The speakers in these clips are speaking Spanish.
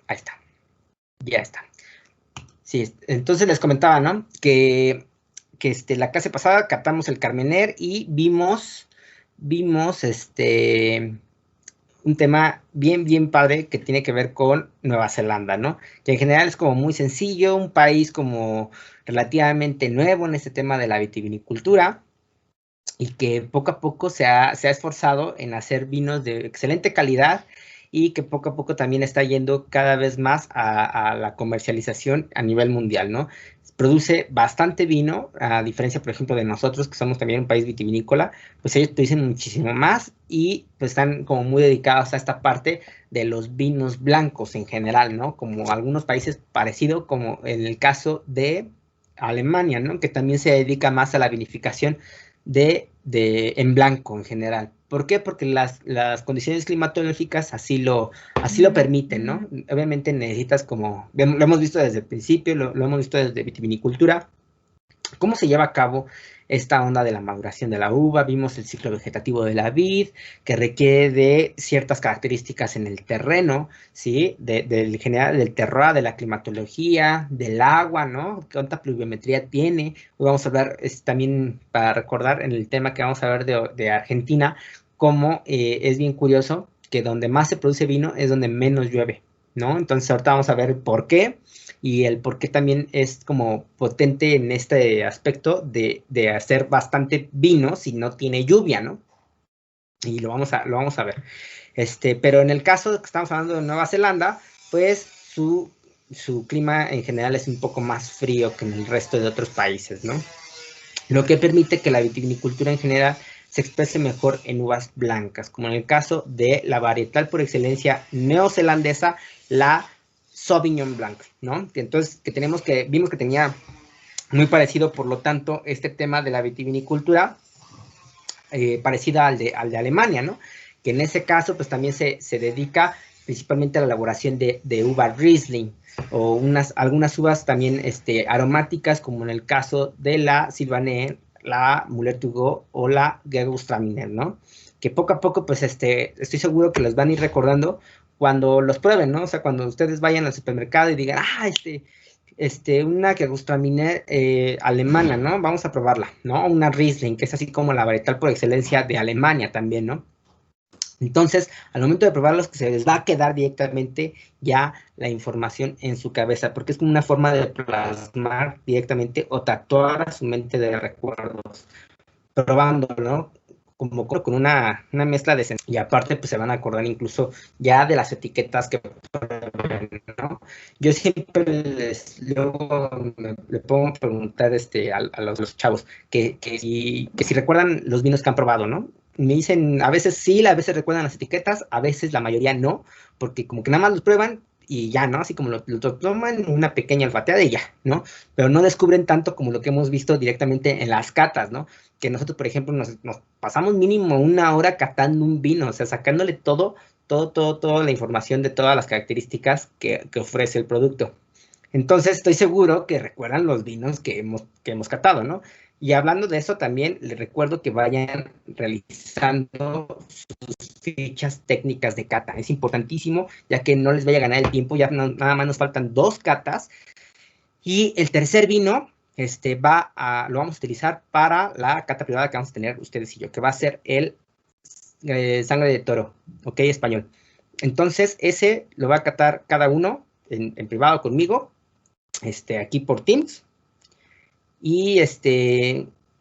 Ahí está. Ya está. Sí, entonces les comentaba, ¿no? Que la clase pasada captamos el Carmener y vimos un tema bien padre que tiene que ver con Nueva Zelanda, ¿no? Que en general es como muy sencillo, un país como relativamente nuevo en este tema de la vitivinicultura y que poco a poco se ha esforzado en hacer vinos de excelente calidad y que poco a poco también está yendo cada vez más a la comercialización a nivel mundial, ¿no? Produce bastante vino, a diferencia, por ejemplo, de nosotros, que somos también un país vitivinícola, pues ellos producen muchísimo más y pues están como muy dedicados a esta parte de los vinos blancos en general, ¿no? Como algunos países parecidos, como en el caso de Alemania, ¿no? Que también se dedica más a la vinificación en blanco en general. ¿Por qué? Porque las condiciones climatológicas así lo permiten, ¿no? Obviamente necesitas como, lo hemos visto desde el principio, lo hemos visto desde vitivinicultura, cómo se lleva a cabo esta onda de la maduración de la uva. Vimos el ciclo vegetativo de la vid, que requiere de ciertas características en el terreno, ¿sí? Del general, del terroir, de la climatología, del agua, ¿no? ¿Cuánta pluviometría tiene? Hoy vamos a hablar también, para recordar, en el tema que vamos a ver de Argentina, cómo es bien curioso que donde más se produce vino es donde menos llueve, ¿no? Entonces ahorita vamos a ver por qué, y el por qué también es como potente en este aspecto de hacer bastante vino si no tiene lluvia, ¿no? Y lo vamos a ver. Pero en el caso de que estamos hablando de Nueva Zelanda, pues su clima en general es un poco más frío que en el resto de otros países, ¿no? Lo que permite que la vitivinicultura en general se exprese mejor en uvas blancas, como en el caso de la varietal por excelencia neozelandesa, la Sauvignon Blanc, ¿no? Entonces, vimos que tenía muy parecido, por lo tanto, este tema de la vitivinicultura, parecida al de Alemania, ¿no? Que en ese caso, pues también se dedica principalmente a la elaboración de uva Riesling, o algunas uvas también aromáticas, como en el caso de la Sylvaner, la Moulin-Turgot o la Gewürztraminer, ¿no? Que poco a poco, pues estoy seguro que los van a ir recordando cuando los prueben, ¿no? O sea, cuando ustedes vayan al supermercado y digan, una Gewürztraminer alemana, ¿no? Vamos a probarla, ¿no? Una Riesling, que es así como la varietal por excelencia de Alemania también, ¿no? Entonces, al momento de probarlos, se les va a quedar directamente ya la información en su cabeza, porque es como una forma de plasmar directamente o tatuar a su mente de recuerdos, probando, ¿no? Como con una mezcla de y aparte pues se van a acordar incluso ya de las etiquetas que prueben, ¿no? Yo siempre luego le pongo a preguntar a los chavos que si recuerdan los vinos que han probado, ¿no? Me dicen, a veces sí, a veces recuerdan las etiquetas, a veces la mayoría no, porque como que nada más los prueban y ya, ¿no? Así como lo toman una pequeña olfateada y ya, ¿no? Pero no descubren tanto como lo que hemos visto directamente en las catas, ¿no? Que nosotros, por ejemplo, nos pasamos mínimo una hora catando un vino, o sea, sacándole toda la información de todas las características que ofrece el producto. Entonces, estoy seguro que recuerdan los vinos que hemos catado, ¿no? Y hablando de eso, también les recuerdo que vayan realizando sus fichas técnicas de cata. Es importantísimo, ya que no les vaya a ganar el tiempo, ya nada más nos faltan 2 catas. Y el tercer vino, lo vamos a utilizar para la cata privada que vamos a tener ustedes y yo, que va a ser el sangre de toro, ¿ok? Español. Entonces, ese lo va a catar cada uno en privado conmigo, aquí por Teams. Y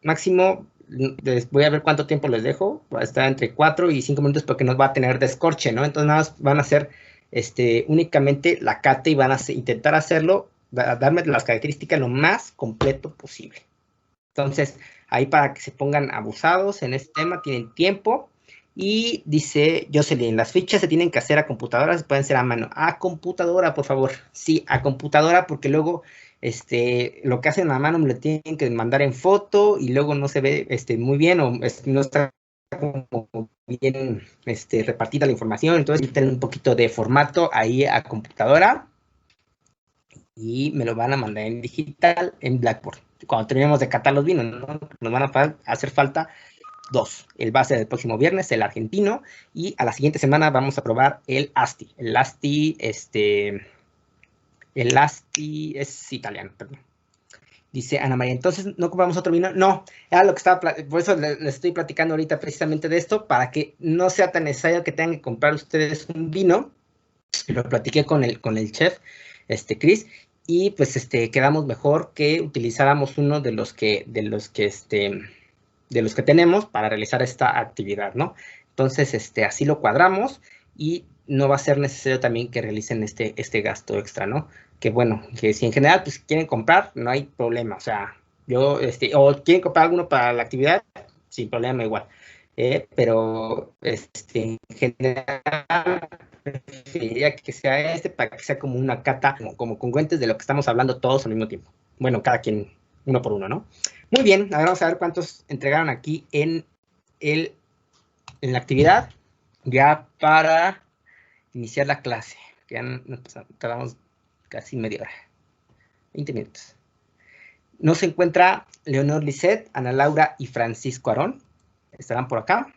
máximo, voy a ver cuánto tiempo les dejo, va a estar entre 4 y 5 minutos porque nos va a tener descorche, ¿no? Entonces nada más van a hacer únicamente la cata y van a intentar hacerlo, darme las características lo más completo posible. Entonces, ahí para que se pongan abusados en este tema, tienen tiempo. Y dice Jocelyn, las fichas se tienen que hacer a computadora, se pueden hacer a mano. A computadora, por favor. Sí, a computadora, porque luego lo que hacen a mano me lo tienen que mandar en foto y luego no se ve muy bien o no está como bien repartida la información. Entonces, necesitan un poquito de formato ahí a computadora y me lo van a mandar en digital en Blackboard. Cuando terminemos de catar los vinos, ¿no? Nos van a hacer falta 2. El base del próximo viernes, el argentino, y a la siguiente semana vamos a probar el Asti. El Asti, Elasti es italiano, perdón. Dice Ana María, entonces no ocupamos otro vino. No, era lo que estaba, por eso les estoy platicando ahorita precisamente de esto, para que no sea tan necesario que tengan que comprar ustedes un vino. Lo platiqué con el chef, Chris, y pues quedamos mejor que utilizáramos uno de los que tenemos para realizar esta actividad, ¿no? Entonces, así lo cuadramos y no va a ser necesario también que realicen este gasto extra, ¿no? Que bueno, que si en general pues quieren comprar, no hay problema, o sea, o quieren comprar alguno para la actividad, sin problema igual. Pero en general preferiría que sea para que sea como una cata, como congruentes de lo que estamos hablando todos al mismo tiempo. Bueno, cada quien uno por uno, ¿no? Muy bien, ahora vamos a ver cuántos entregaron aquí en la actividad, ya para iniciar la clase. Ya nos tardamos casi media hora, 20 minutos. No se encuentra Leonor Lisset, Ana Laura y Francisco Aarón. ¿Estarán por acá?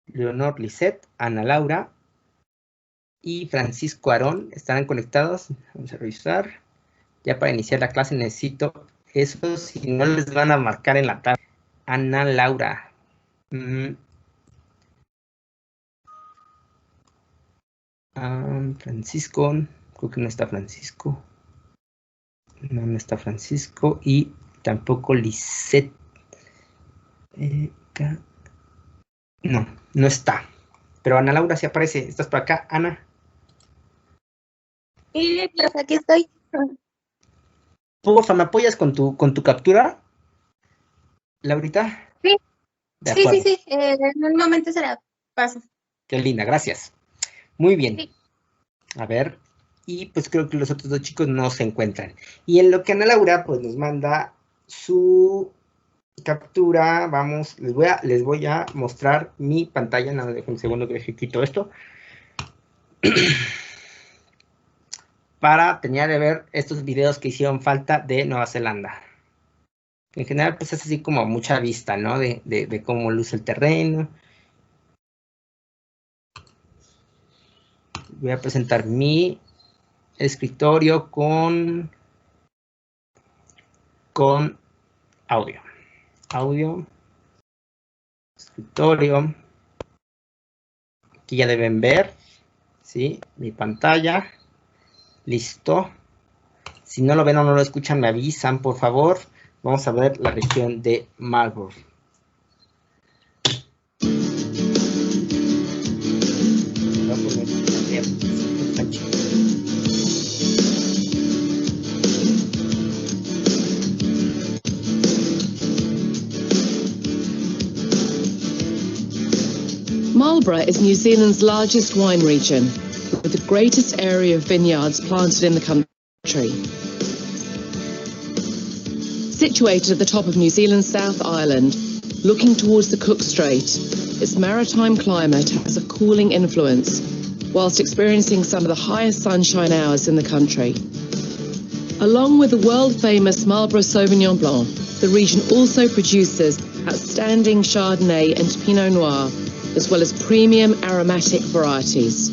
Leonor Lisset, Ana Laura y Francisco Aarón estarán conectados. Vamos a revisar. Ya para iniciar la clase necesito eso, si no les van a marcar en la tabla. Ana Laura. Francisco, creo que no está Francisco. No está Francisco y tampoco Lisset. No está. Pero Ana Laura sí aparece. ¿Estás por acá, Ana? Sí, pues aquí estoy. Porfa, ¿me apoyas con tu captura, Laurita? Sí. De acuerdo. Sí. En un momento se la paso. Qué linda, gracias. Muy bien. Sí. A ver, y pues creo que los otros dos chicos no se encuentran. Y en lo que Ana Laura pues nos manda su captura, vamos, les voy a mostrar mi pantalla. Nada, dejen un segundo que quito esto. Para terminar de ver estos videos que hicieron falta de Nueva Zelanda. En general, pues es así como mucha vista, ¿no? De cómo luce el terreno. Voy a presentar mi escritorio con audio. Audio. Escritorio. Aquí ya deben ver, ¿sí? Mi pantalla. Listo. Si no lo ven o no lo escuchan, me avisan, por favor. Vamos a ver la región de Marlborough. Marlborough is New Zealand's largest wine region, with the greatest area of vineyards planted in the country. Situated at the top of New Zealand's South Island, looking towards the Cook Strait, its maritime climate has a cooling influence, whilst experiencing some of the highest sunshine hours in the country. Along with the world-famous Marlborough Sauvignon Blanc, the region also produces outstanding Chardonnay and Pinot Noir, as well as premium aromatic varieties.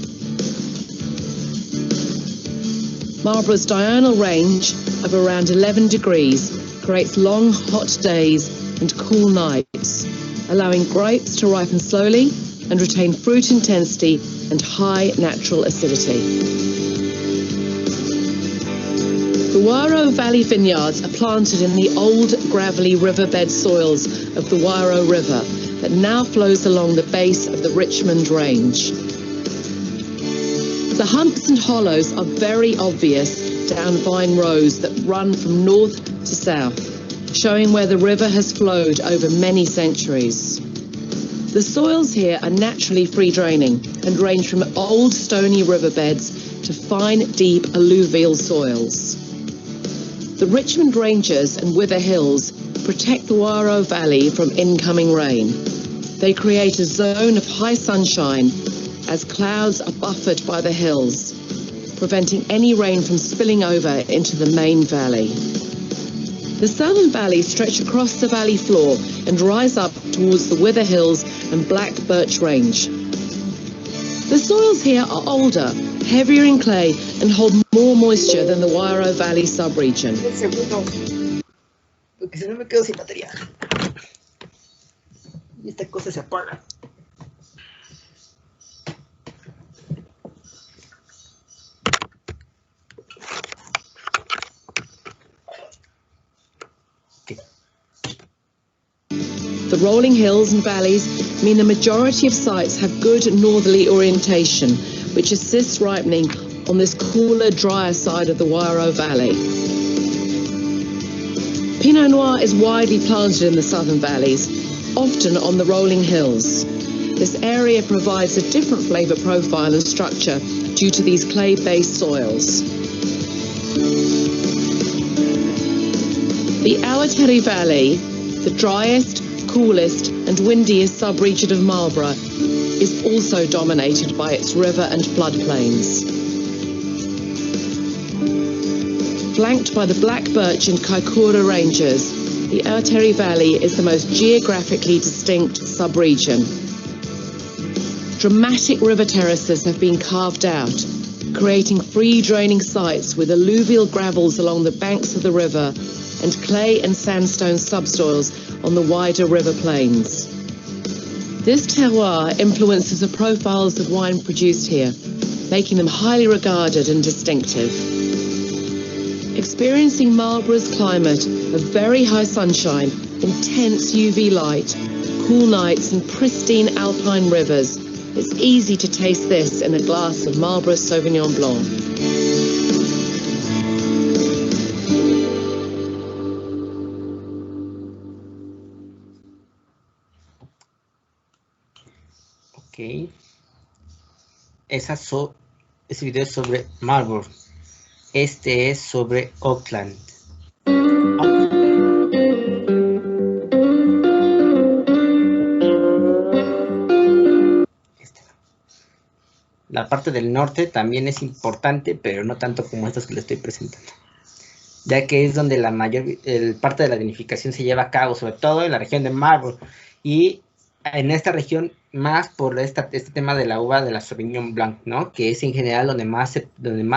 Marlborough's diurnal range of around 11 degrees creates long, hot days and cool nights, allowing grapes to ripen slowly and retain fruit intensity and high natural acidity. The Wairau Valley vineyards are planted in the old gravelly riverbed soils of the Wairau River that now flows along the base of the Richmond Range. The humps and hollows are very obvious down vine rows that run from north to south, showing where the river has flowed over many centuries. The soils here are naturally free-draining and range from old stony riverbeds to fine, deep alluvial soils. The Richmond Ranges and Wither Hills protect the Wairau Valley from incoming rain. They create a zone of high sunshine as clouds are buffered by the hills, preventing any rain from spilling over into the main valley. The southern valleys stretch across the valley floor and rise up towards the Wither Hills and Black Birch Range. The soils here are older, heavier in clay and hold more moisture than the Wairau Valley subregion. Un segundo, porque si no me quedo sin batería. Y esta cosa se apaga. The rolling hills and valleys mean the majority of sites have good northerly orientation, which assists ripening on this cooler, drier side of the Wairau Valley. Pinot Noir is widely planted in the southern valleys, often on the rolling hills. This area provides a different flavour profile and structure due to these clay-based soils. The Awatere Valley, the driest, coolest and windiest subregion of Marlborough, is also dominated by its river and floodplains. Flanked by the Black Birch and Kaikoura ranges, the Awatere Valley is the most geographically distinct subregion. Dramatic river terraces have been carved out, creating free-draining sites with alluvial gravels along the banks of the river and clay and sandstone subsoils on the wider river plains. This terroir influences the profiles of wine produced here, making them highly regarded and distinctive. Experiencing Marlborough's climate of very high sunshine, intense UV light, cool nights and pristine alpine rivers, it's easy to taste this in a glass of Marlborough Sauvignon Blanc. Ok. Ese video es sobre Marlborough. Este es sobre Auckland. La parte del norte también es importante, pero no tanto como estos que les estoy presentando, ya que es donde la mayor parte de la vinificación se lleva a cabo, sobre todo en la región de Marlborough, y en esta región más por este tema de la uva de la Sauvignon Blanc, ¿no? Que es en general donde más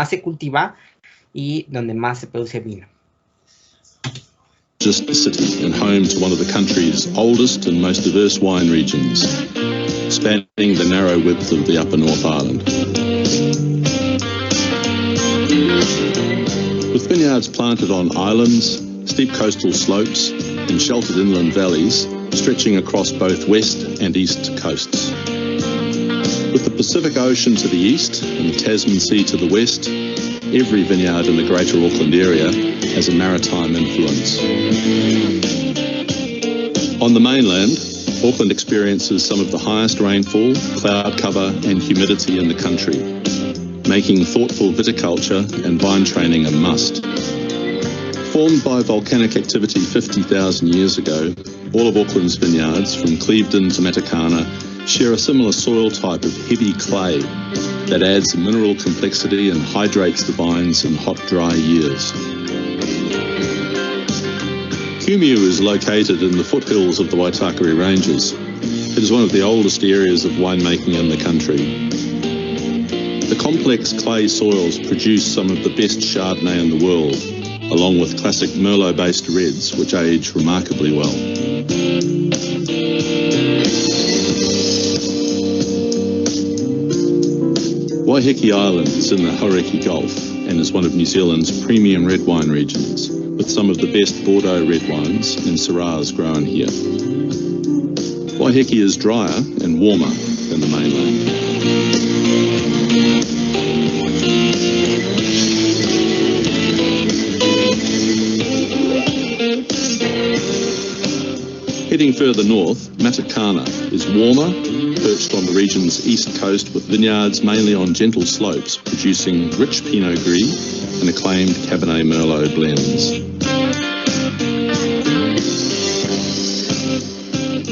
se cultiva y donde más se produce vino. Just city and home to one of the country's oldest and most diverse wine regions, spanning the narrow width of the Upper North Island. With vineyards planted on islands, steep coastal slopes and sheltered inland valleys stretching across both west and east coasts. With the Pacific Ocean to the east and the Tasman Sea to the west, every vineyard in the Greater Auckland area has a maritime influence. On the mainland, Auckland experiences some of the highest rainfall, cloud cover and humidity in the country, making thoughtful viticulture and vine training a must. Formed by volcanic activity 50,000 years ago, all of Auckland's vineyards, from Clevedon to Matakana, share a similar soil type of heavy clay that adds mineral complexity and hydrates the vines in hot, dry years. Kumeu is located in the foothills of the Waitakere Ranges. It is one of the oldest areas of winemaking in the country. The complex clay soils produce some of the best Chardonnay in the world, along with classic Merlot-based reds, which age remarkably well. Waiheke Island is in the Hauraki Gulf and is one of New Zealand's premium red wine regions, with some of the best Bordeaux red wines and Syrahs grown here. Waiheke is drier and warmer than the mainland. Heading further north, Matakana is warmer, perched on the region's east coast with vineyards mainly on gentle slopes producing rich Pinot Gris and acclaimed Cabernet Merlot blends.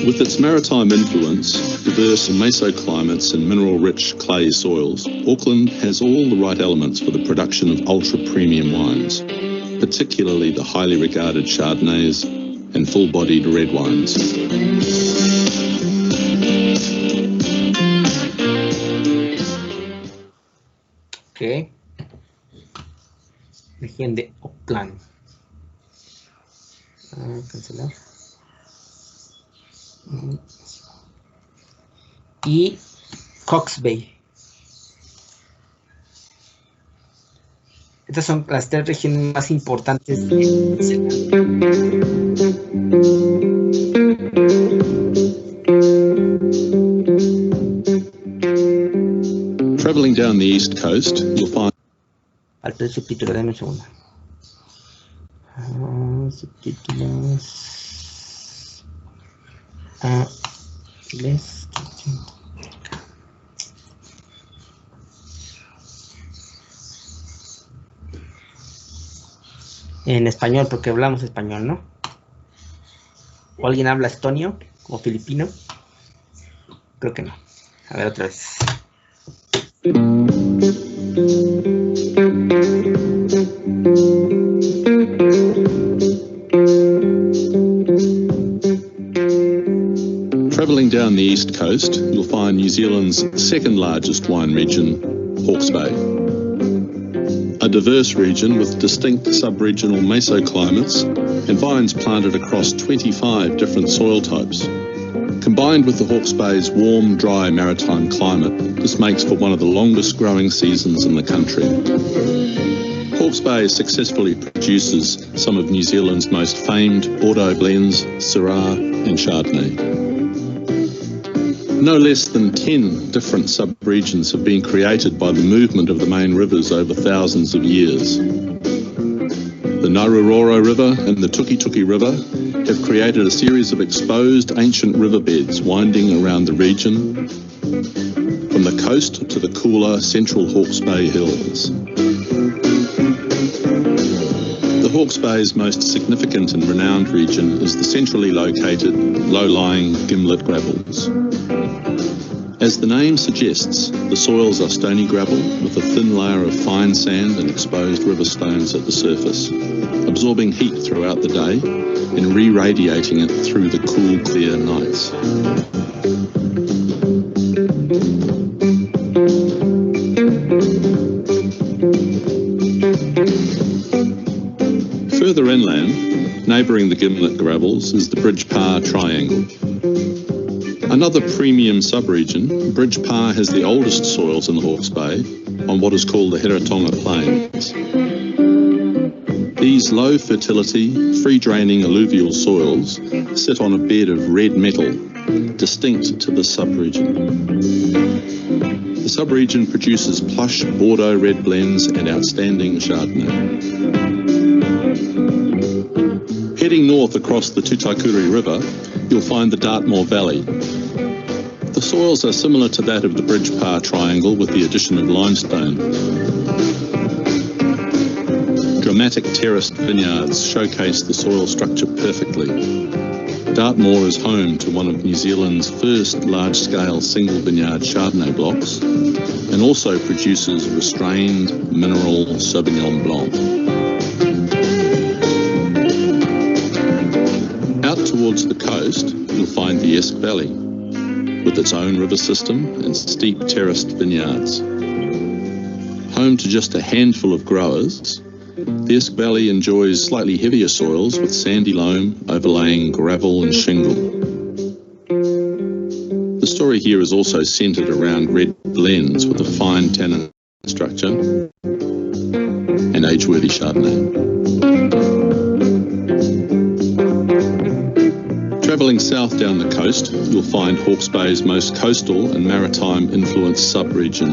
With its maritime influence, diverse mesoclimates and mineral-rich clay soils, Auckland has all the right elements for the production of ultra-premium wines, particularly the highly regarded Chardonnays and full-bodied red wines. Ok. Región de Oakland. Cancelar. Y Cox Bay. Estas son las 3 regiones más importantes de Travelling down the east coast, you'll find... Falta el subtítulo, dame un segundo. Subtítulos. Inglés. En español, porque hablamos español, ¿no? ¿O alguien habla estonio o filipino? Creo que no. A ver, otra vez. Travelling down the east coast, you'll find New Zealand's second largest wine region, Hawke's Bay. A diverse region with distinct sub-regional mesoclimates and vines planted across 25 different soil types. Combined with the Hawke's Bay's warm, dry maritime climate, this makes for one of the longest growing seasons in the country. Hawke's Bay successfully produces some of New Zealand's most famed Bordeaux blends, Syrah and Chardonnay. No less than 10 different sub-regions have been created by the movement of the main rivers over thousands of years. The Naruroro River and the Tukituki River have created a series of exposed ancient riverbeds winding around the region, from the coast to the cooler central Hawke's Bay hills. The Hawke's Bay's most significant and renowned region is the centrally located, low-lying Gimlet Gravels. As the name suggests, the soils are stony gravel with a thin layer of fine sand and exposed river stones at the surface, absorbing heat throughout the day and re-radiating it through the cool, clear nights. Further inland, neighbouring the Gimlet Gravels, is the Bridge Pah Triangle. Another premium sub-region, Bridge Pah has the oldest soils in the Hawke's Bay on what is called the Heratonga Plains. These low fertility, free-draining alluvial soils sit on a bed of red metal, distinct to this sub-region. The sub-region produces plush Bordeaux red blends and outstanding Chardonnay. Heading north across the Tutaikuri River, you'll find the Dartmoor Valley. The soils are similar to that of the Bridge Pah Triangle with the addition of limestone. Dramatic terraced vineyards showcase the soil structure perfectly. Dartmoor is home to one of New Zealand's first large-scale single vineyard Chardonnay blocks and also produces restrained mineral Sauvignon Blanc. Out towards the coast, you'll find the Esk Valley, with its own river system and steep terraced vineyards. Home to just a handful of growers, the Esk Valley enjoys slightly heavier soils with sandy loam overlaying gravel and shingle. The story here is also centred around red blends with a fine tannin structure and age-worthy Chardonnay. Travelling south down the coast, you'll find Hawke's Bay's most coastal and maritime influenced sub-region,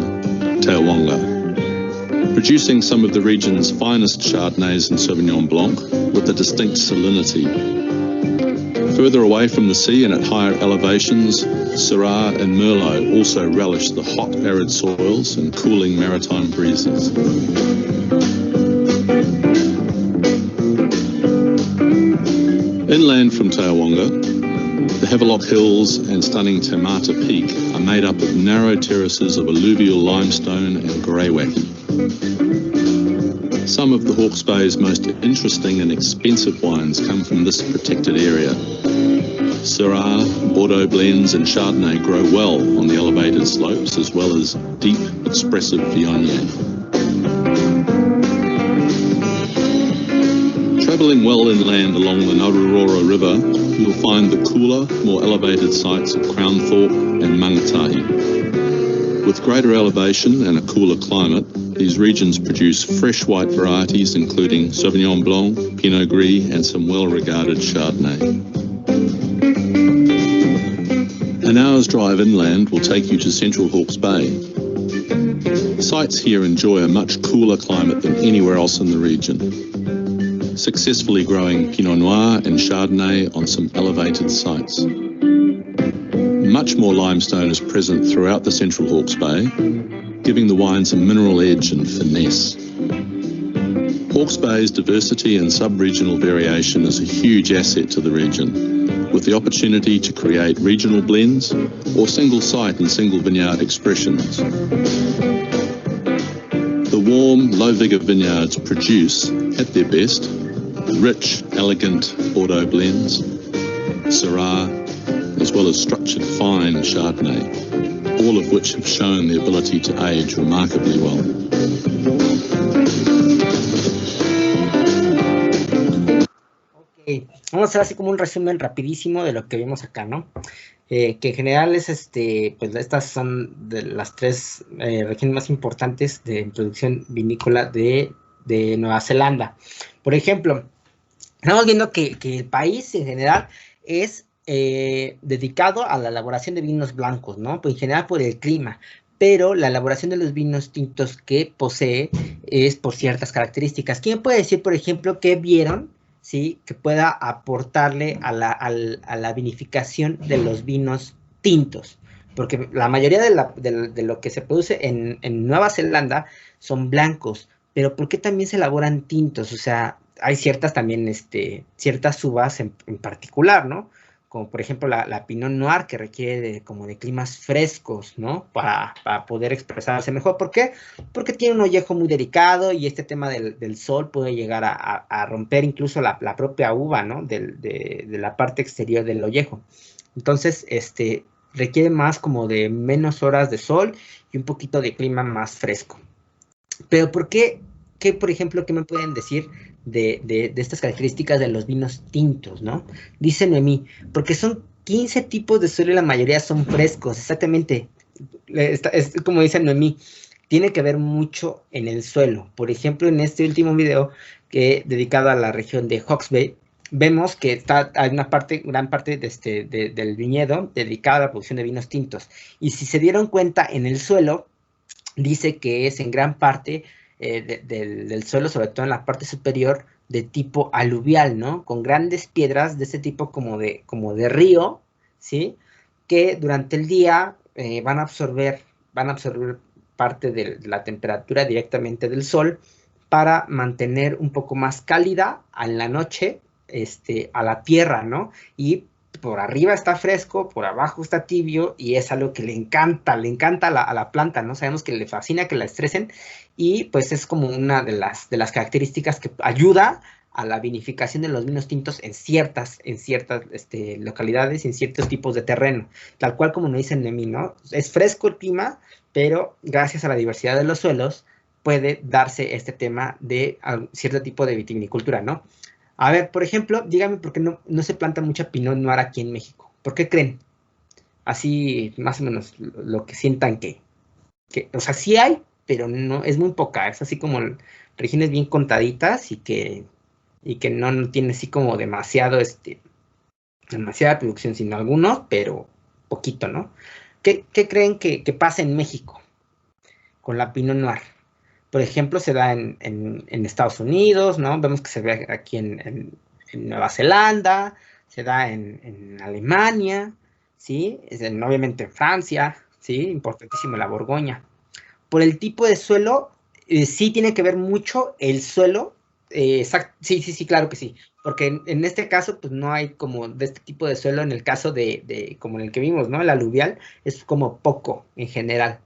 Taowonga, producing some of the region's finest Chardonnays and Sauvignon Blanc with a distinct salinity. Further away from the sea and at higher elevations, Syrah and Merlot also relish the hot arid soils and cooling maritime breezes. Inland from Taowonga, the Havelock Hills and stunning Te Mata Peak are made up of narrow terraces of alluvial limestone and greywacke. Some of the Hawke's Bay's most interesting and expensive wines come from this protected area. Syrah, Bordeaux blends and Chardonnay grow well on the elevated slopes, as well as deep, expressive Viognier. travelling well inland along the Narurora River, you'll find the cooler, more elevated sites of Crownthorpe and Mangatahi. With greater elevation and a cooler climate, these regions produce fresh white varieties including Sauvignon Blanc, Pinot Gris and some well-regarded Chardonnay. An hour's drive inland will take you to Central Hawke's Bay. Sites here enjoy a much cooler climate than anywhere else in the region, successfully growing Pinot Noir and Chardonnay on some elevated sites. Much more limestone is present throughout the Central Hawke's Bay, giving the wines a mineral edge and finesse. Hawke's Bay's diversity and sub-regional variation is a huge asset to the region, with the opportunity to create regional blends or single site and single vineyard expressions. The warm, low-vigour vineyards produce, at their best, rich, elegant Bordeaux blends, Syrah, as well as structured fine Chardonnay, all of which have shown the ability to age remarkably well. Ok, vamos a hacer así como un resumen rapidísimo de lo que vimos acá, ¿no? Que en general es pues estas son de las tres regiones más importantes de producción vinícola de Nueva Zelanda. Por ejemplo, estamos viendo que el país en general es dedicado a la elaboración de vinos blancos, ¿no? Pues en general por el clima, pero la elaboración de los vinos tintos que posee es por ciertas características. ¿Quién puede decir, por ejemplo, qué vieron, sí, que pueda aportarle a la vinificación de los vinos tintos? Porque la mayoría de lo que se produce en Nueva Zelanda son blancos, pero ¿por qué también se elaboran tintos? O sea, hay ciertas también, ciertas uvas en particular, ¿no? Como por ejemplo la Pinot Noir, que requiere como de climas frescos, ¿no? Para poder expresarse mejor. ¿Por qué? Porque tiene un ollejo muy delicado y este tema del sol puede llegar a romper incluso la propia uva, ¿no? De la parte exterior del ollejo. Entonces, requiere más como de menos horas de sol y un poquito de clima más fresco. Pero ¿por qué? Por ejemplo, ¿qué me pueden decir de estas características de los vinos tintos, ¿no? Dice Noemí, porque son 15 tipos de suelo y la mayoría son frescos, exactamente. Es como dice Noemí, tiene que ver mucho en el suelo. Por ejemplo, en este último video dedicado a la región de Hawke's Bay, vemos que hay una gran parte del viñedo dedicada a la producción de vinos tintos. Y si se dieron cuenta, en el suelo, dice que es en gran parte del suelo, sobre todo en la parte superior, de tipo aluvial, ¿no? Con grandes piedras de ese tipo como de río, ¿sí? Que durante el día van a absorber parte de la temperatura directamente del sol para mantener un poco más cálida en la noche a la tierra, ¿no? Y por arriba está fresco, por abajo está tibio, y es algo que le encanta a la planta, ¿no? Sabemos que le fascina que la estresen, y pues es como una de las características que ayuda a la vinificación de los vinos tintos en ciertas localidades y en ciertos tipos de terreno, tal cual como nos dicen de mí, ¿no? Es fresco el clima, pero gracias a la diversidad de los suelos puede darse este tema de cierto tipo de vitivinicultura, ¿no? A ver, por ejemplo, dígame por qué no se planta mucha Pinot Noir aquí en México. ¿Por qué creen? Así, más o menos, lo que sientan que o sea, sí hay, pero no, es muy poca. Es así como regiones bien contaditas y que no tiene así como demasiada producción, sino algunos, pero poquito, ¿no? ¿Qué creen que pasa en México con la Pinot Noir? Por ejemplo, se da en Estados Unidos, ¿no? Vemos que se ve aquí en Nueva Zelanda, se da en Alemania, ¿sí? Obviamente en Francia, ¿sí? Importantísimo la Borgoña. Por el tipo de suelo, sí tiene que ver mucho el suelo. Sí, claro que sí. Porque en este caso, pues no hay como de este tipo de suelo, en el caso como en el que vimos, ¿no? El aluvial es como poco en general.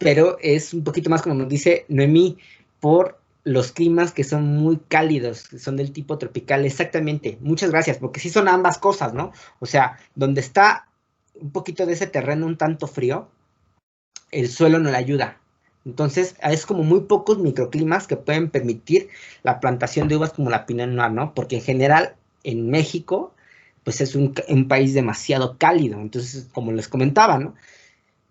Pero es un poquito más, como nos dice Noemí, por los climas que son muy cálidos, que son del tipo tropical. Exactamente, muchas gracias, porque sí son ambas cosas, ¿no? O sea, donde está un poquito de ese terreno un tanto frío, el suelo no le ayuda. Entonces, es como muy pocos microclimas que pueden permitir la plantación de uvas como la Pinot Noir, ¿no? Porque en general, en México, pues es un país demasiado cálido. Entonces, como les comentaba, ¿no?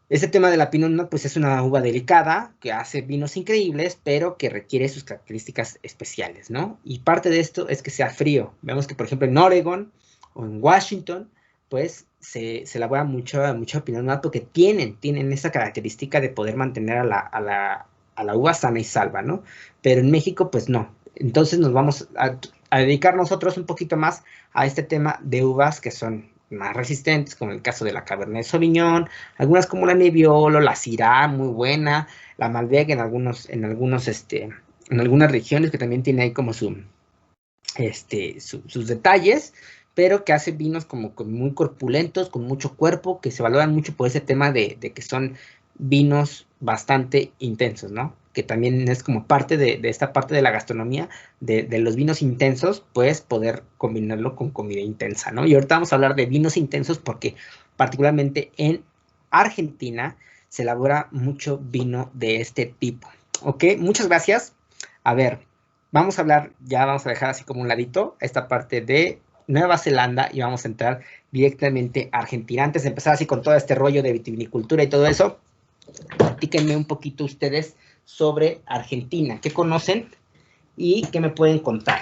Este tema de la Pinot Noir, pues es una uva delicada, que hace vinos increíbles, pero que requiere sus características especiales, ¿no? Y parte de esto es que sea frío. Vemos que, por ejemplo, en Oregon o en Washington, pues se elabora mucho Pinot Noir porque tienen esa característica de poder mantener a la uva sana y salva, ¿no? Pero en México, pues no. Entonces nos vamos a dedicar nosotros un poquito más a este tema de uvas que son más resistentes, como el caso de la Cabernet Sauvignon, algunas como la Nebbiolo, la Syrah, muy buena, la Malbec en algunas regiones que también tiene ahí como sus detalles, pero que hace vinos como muy corpulentos, con mucho cuerpo, que se valoran mucho por ese tema de que son vinos bastante intensos, ¿no? Que también es como parte de esta parte de la gastronomía, de los vinos intensos, pues poder combinarlo con comida intensa, ¿no? Y ahorita vamos a hablar de vinos intensos porque particularmente en Argentina se elabora mucho vino de este tipo, ¿ok? Muchas gracias. A ver, vamos a dejar así como un ladito esta parte de Nueva Zelanda y vamos a entrar directamente a Argentina. Antes de empezar así con todo este rollo de vitivinicultura y todo eso, platíquenme un poquito ustedes sobre Argentina, qué conocen y qué me pueden contar.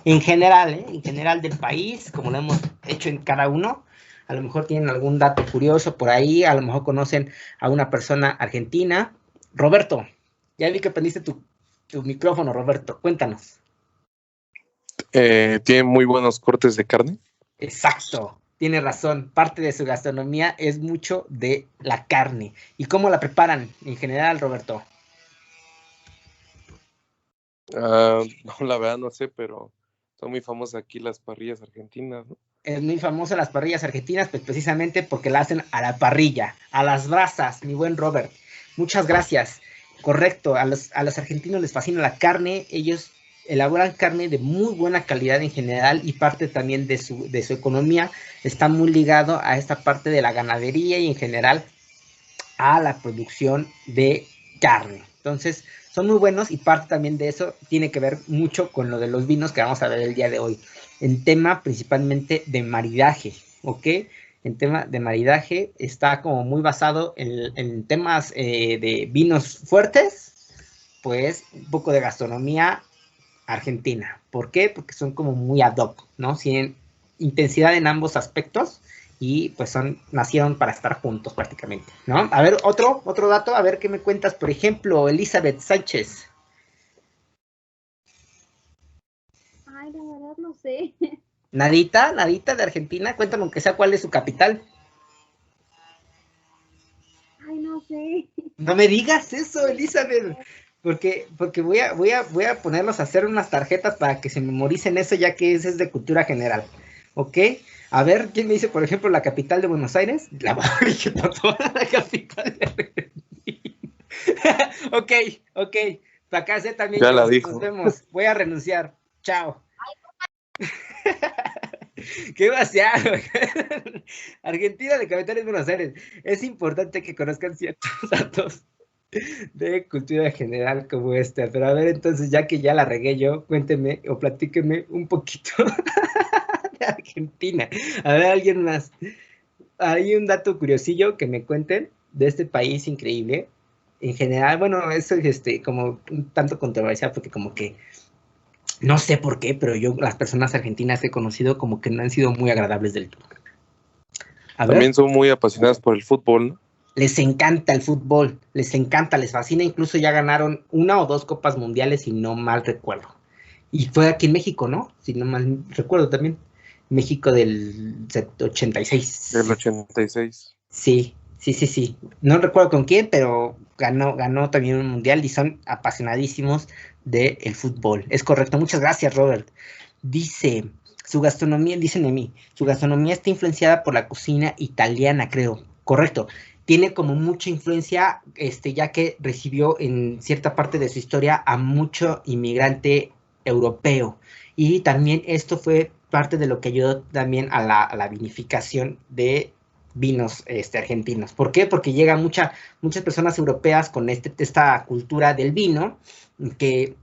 En general del país, como lo hemos hecho en cada uno, a lo mejor tienen algún dato curioso por ahí, a lo mejor conocen a una persona argentina. Roberto, ya vi que prendiste tu micrófono, Roberto, cuéntanos. Tiene muy buenos cortes de carne. Exacto, tiene razón. Parte de su gastronomía es mucho de la carne. ¿Y cómo la preparan en general, Roberto? No, la verdad no sé, pero son muy famosas aquí las parrillas argentinas, ¿no? Es muy famosa las parrillas argentinas, pues precisamente porque la hacen a la parrilla, a las brasas, mi buen Robert. Muchas gracias. Correcto, a los argentinos les fascina la carne, ellos elaboran carne de muy buena calidad en general y parte también de su economía está muy ligado a esta parte de la ganadería y en general a la producción de carne. Entonces, son muy buenos y parte también de eso tiene que ver mucho con lo de los vinos que vamos a ver el día de hoy. En tema principalmente de maridaje, ¿ok? En tema de maridaje está como muy basado en temas de vinos fuertes, pues un poco de gastronomía argentina. ¿Por qué? Porque son como muy ad hoc, ¿no? Tienen intensidad en ambos aspectos y pues nacieron para estar juntos prácticamente, ¿no? A ver, otro dato, a ver qué me cuentas, por ejemplo, Elizabeth Sánchez. Ay, la verdad no sé. Nadita de Argentina, cuéntame aunque sea cuál es su capital. Ay, no sé. No me digas eso, Elizabeth, porque voy a ponerlos a hacer unas tarjetas para que se memoricen eso, ya que es de cultura general, ¿ok? A ver, ¿quién me dice, por ejemplo, la capital de Buenos Aires? La capital de Argentina. Ok, para acá también. Ya la dijo. Nos vemos, voy a renunciar, chao. ¡Qué vaciado! Argentina de capital es Buenos Aires. Es importante que conozcan ciertos datos de cultura general como esta. Pero a ver, entonces, ya que ya la regué yo, cuénteme o platíqueme un poquito de Argentina. A ver, alguien más. Hay un dato curiosillo que me cuenten de este país increíble. En general, bueno, eso es como un tanto controversial porque como que no sé por qué, pero las personas argentinas que he conocido como que no han sido muy agradables del todo. También son muy apasionadas por el fútbol, ¿no? Les encanta el fútbol, les encanta, les fascina, incluso ya ganaron 1 o 2 copas mundiales, si no mal recuerdo. Y fue aquí en México, ¿no? Si no mal recuerdo también. México del 86. Del 86. Sí. No recuerdo con quién, pero ganó también un mundial y son apasionadísimos del fútbol. Es correcto. Muchas gracias, Robert. Dice, su gastronomía está influenciada por la cocina italiana, creo. Correcto. Tiene como mucha influencia, ya que recibió en cierta parte de su historia a mucho inmigrante europeo. Y también esto fue parte de lo que ayudó también a la vinificación de vinos argentinos. ¿Por qué? Porque llegan muchas personas europeas con esta cultura del vino, que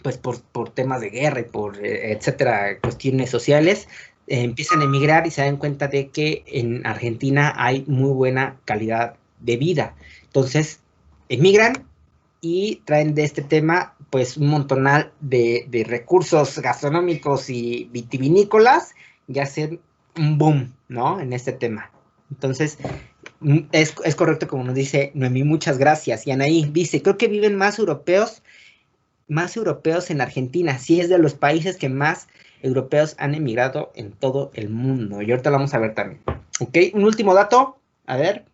pues por temas de guerra y por etcétera, cuestiones sociales, empiezan a emigrar y se dan cuenta de que en Argentina hay muy buena calidad de vida. Entonces, emigran y traen de este tema pues un montonal de recursos gastronómicos y vitivinícolas y hacen un boom, ¿no? En este tema. Entonces, es correcto como nos dice Noemí, muchas gracias. Y Anaí dice, creo que viven más europeos en Argentina. Sí, es de los países que más europeos han emigrado en todo el mundo. Y ahorita lo vamos a ver también. Ok, un último dato. A ver.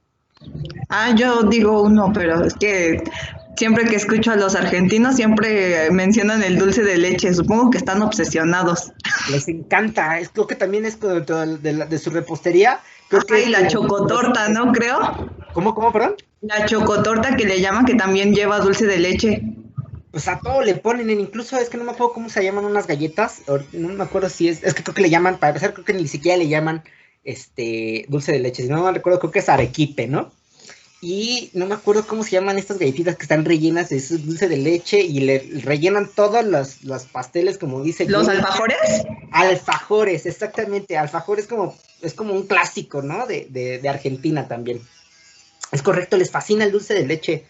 Yo digo uno, pero es que siempre que escucho a los argentinos siempre mencionan el dulce de leche. Supongo que están obsesionados. Les encanta. Creo que también es de su repostería. Creo que y la chocotorta, ¿no? Creo. ¿Cómo, perdón? La chocotorta que le llaman, que también lleva dulce de leche. Pues a todo le ponen, incluso es que no me acuerdo cómo se llaman unas galletas, no me acuerdo si es que creo que le llaman, para empezar creo que ni siquiera le llaman dulce de leche, si no me recuerdo creo que es arequipe, ¿no? Y no me acuerdo cómo se llaman estas galletitas que están rellenas de ese dulce de leche y le rellenan todos los pasteles, como dice. ¿Los alfajores? Alfajores, exactamente, alfajores es como un clásico, ¿no? De Argentina también. Es correcto, les fascina el dulce de leche.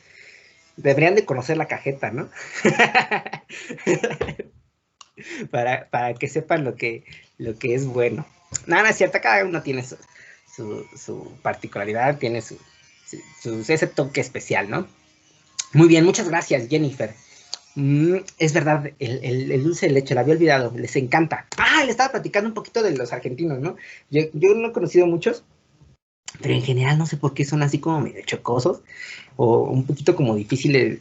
Deberían de conocer la cajeta, ¿no? para que sepan lo que es bueno. No, es cierto, cada uno tiene su particularidad, tiene ese toque especial, ¿no? Muy bien, muchas gracias, Jennifer. Es verdad, el dulce de leche, la había olvidado, les encanta. Le estaba platicando un poquito de los argentinos, ¿no? Yo no he conocido muchos, pero en general no sé por qué son así como medio chocosos, o un poquito como difíciles,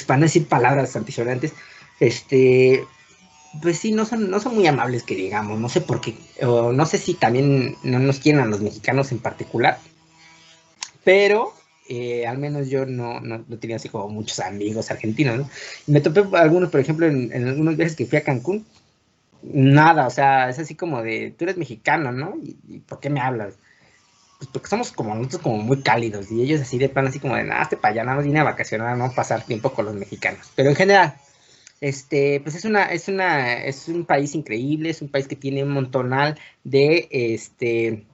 van a decir palabras antisonantes, pues sí, no son muy amables que digamos, no sé por qué, o no sé si también no nos quieren a los mexicanos en particular, pero al menos yo no tenía así como muchos amigos argentinos, ¿no? Y me topé algunos, por ejemplo, en algunos viajes que fui a Cancún, nada, o sea, es así como de, tú eres mexicano, ¿no? ¿Y por qué me hablas? Pues porque somos como nosotros como muy cálidos, y ellos así de plan, así como de, hazte para allá, nada más vine a vacacionar, no pasar tiempo con los mexicanos. Pero en general, pues es un país increíble, es un país que tiene un montonal de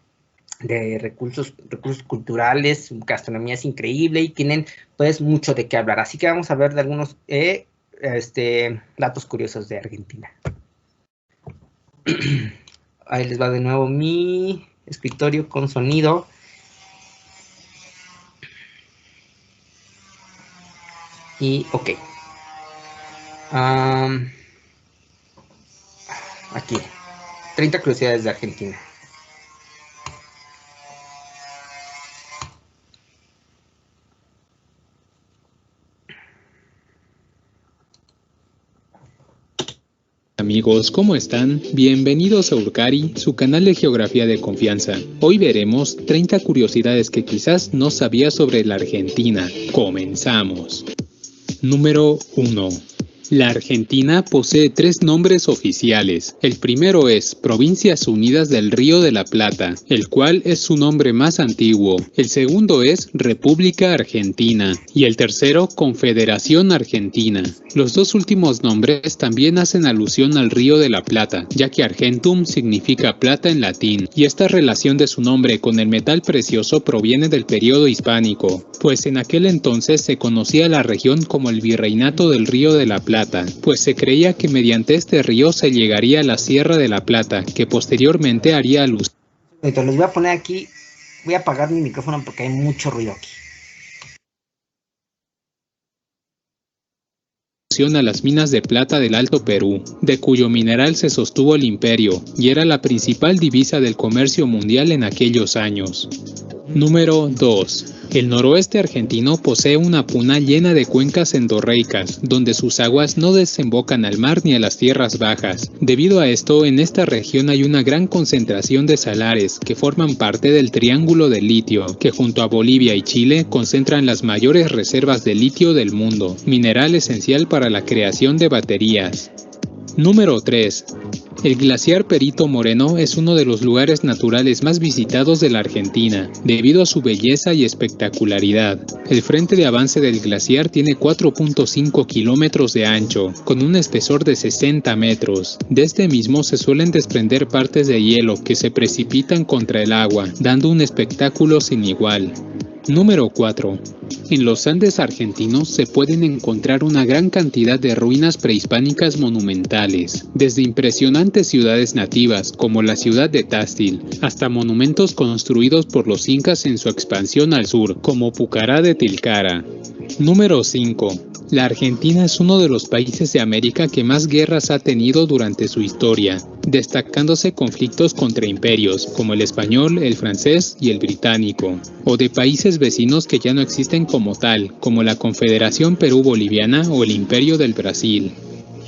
recursos culturales, su gastronomía es increíble y tienen pues mucho de qué hablar. Así que vamos a ver de algunos datos curiosos de Argentina. Ahí les va de nuevo mi escritorio con sonido. Y ok. Aquí. 30 curiosidades de Argentina. Amigos, ¿cómo están? Bienvenidos a Urcari, su canal de geografía de confianza. Hoy veremos 30 curiosidades que quizás no sabías sobre la Argentina. Comenzamos. Número 1. La Argentina posee 3 nombres oficiales. El primero es Provincias Unidas del Río de la Plata, el cual es su nombre más antiguo. El segundo es República Argentina y el tercero Confederación Argentina. Los dos últimos nombres también hacen alusión al Río de la Plata, ya que Argentum significa plata en latín, y esta relación de su nombre con el metal precioso proviene del periodo hispánico, pues en aquel entonces se conocía la región como el Virreinato del Río de la Plata, pues se creía que mediante este río se llegaría a la Sierra de la Plata, que posteriormente haría alusión. Les voy a poner aquí, voy a apagar mi micrófono porque hay mucho ruido aquí. A las minas de plata del Alto Perú, de cuyo mineral se sostuvo el imperio, y era la principal divisa del comercio mundial en aquellos años. Número 2. El noroeste argentino posee una puna llena de cuencas endorreicas, donde sus aguas no desembocan al mar ni a las tierras bajas. Debido a esto, en esta región hay una gran concentración de salares, que forman parte del Triángulo del Litio, que junto a Bolivia y Chile concentran las mayores reservas de litio del mundo, mineral esencial para la creación de baterías. Número 3. El glaciar Perito Moreno es uno de los lugares naturales más visitados de la Argentina, debido a su belleza y espectacularidad. El frente de avance del glaciar tiene 4.5 kilómetros de ancho, con un espesor de 60 metros. De este mismo se suelen desprender partes de hielo que se precipitan contra el agua, dando un espectáculo sin igual. Número 4. En los Andes argentinos se pueden encontrar una gran cantidad de ruinas prehispánicas monumentales, desde impresionantes ciudades nativas como la ciudad de Tástil, hasta monumentos construidos por los incas en su expansión al sur, como Pucará de Tilcara. Número 5. La Argentina es uno de los países de América que más guerras ha tenido durante su historia, destacándose conflictos contra imperios como el español, el francés y el británico, o de países vecinos que ya no existen como tal, como la Confederación Perú-Boliviana o el Imperio del Brasil.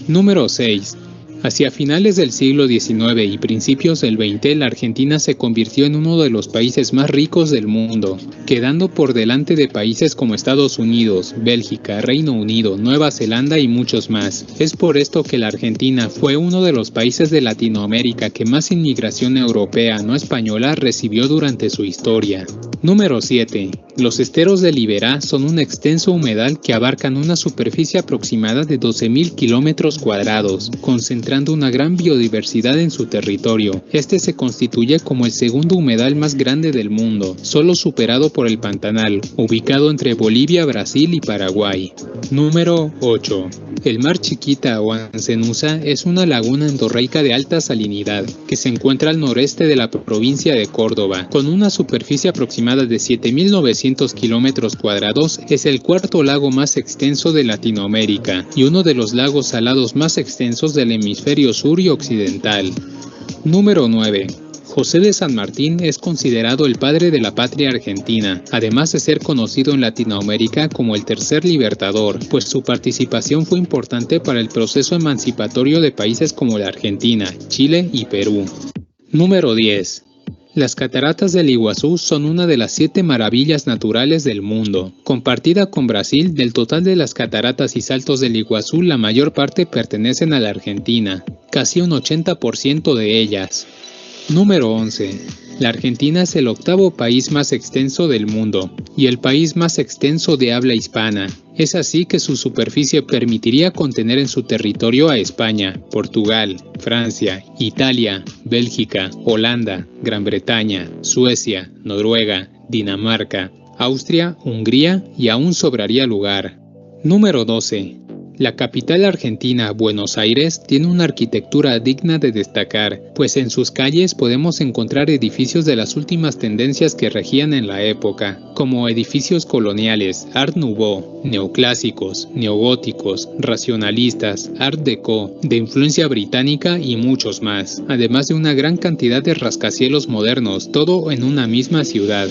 Número 6. Hacia finales del siglo XIX y principios del XX, la Argentina se convirtió en uno de los países más ricos del mundo, quedando por delante de países como Estados Unidos, Bélgica, Reino Unido, Nueva Zelanda y muchos más. Es por esto que la Argentina fue uno de los países de Latinoamérica que más inmigración europea no española recibió durante su historia. Número 7. Los esteros de Liberá son un extenso humedal que abarcan una superficie aproximada de 12.000 kilómetros cuadrados, concentrando una gran biodiversidad en su territorio. Este se constituye como el segundo humedal más grande del mundo, solo superado por el Pantanal, ubicado entre Bolivia, Brasil y Paraguay. Número 8. El mar Chiquita o Ancenusa es una laguna endorreica de alta salinidad que se encuentra al noreste de la provincia de Córdoba. Con una superficie aproximada de 7.900 kilómetros cuadrados, es el cuarto lago más extenso de Latinoamérica y uno de los lagos salados más extensos del hemisferio sur y occidental. Número 9. José de San Martín es considerado el padre de la patria argentina, además de ser conocido en Latinoamérica como el tercer libertador, pues su participación fue importante para el proceso emancipatorio de países como la Argentina, Chile y Perú. Número 10. Las cataratas del Iguazú son una de las 7 maravillas naturales del mundo. Compartida con Brasil, del total de las cataratas y saltos del Iguazú, la mayor parte pertenecen a la Argentina, casi un 80% de ellas. Número 11. La Argentina es el octavo país más extenso del mundo y el país más extenso de habla hispana. Es así que su superficie permitiría contener en su territorio a España, Portugal, Francia, Italia, Bélgica, Holanda, Gran Bretaña, Suecia, Noruega, Dinamarca, Austria, Hungría y aún sobraría lugar. Número 12. La capital argentina, Buenos Aires, tiene una arquitectura digna de destacar, pues en sus calles podemos encontrar edificios de las últimas tendencias que regían en la época, como edificios coloniales, Art Nouveau, neoclásicos, neogóticos, racionalistas, Art Deco, de influencia británica y muchos más, además de una gran cantidad de rascacielos modernos, todo en una misma ciudad.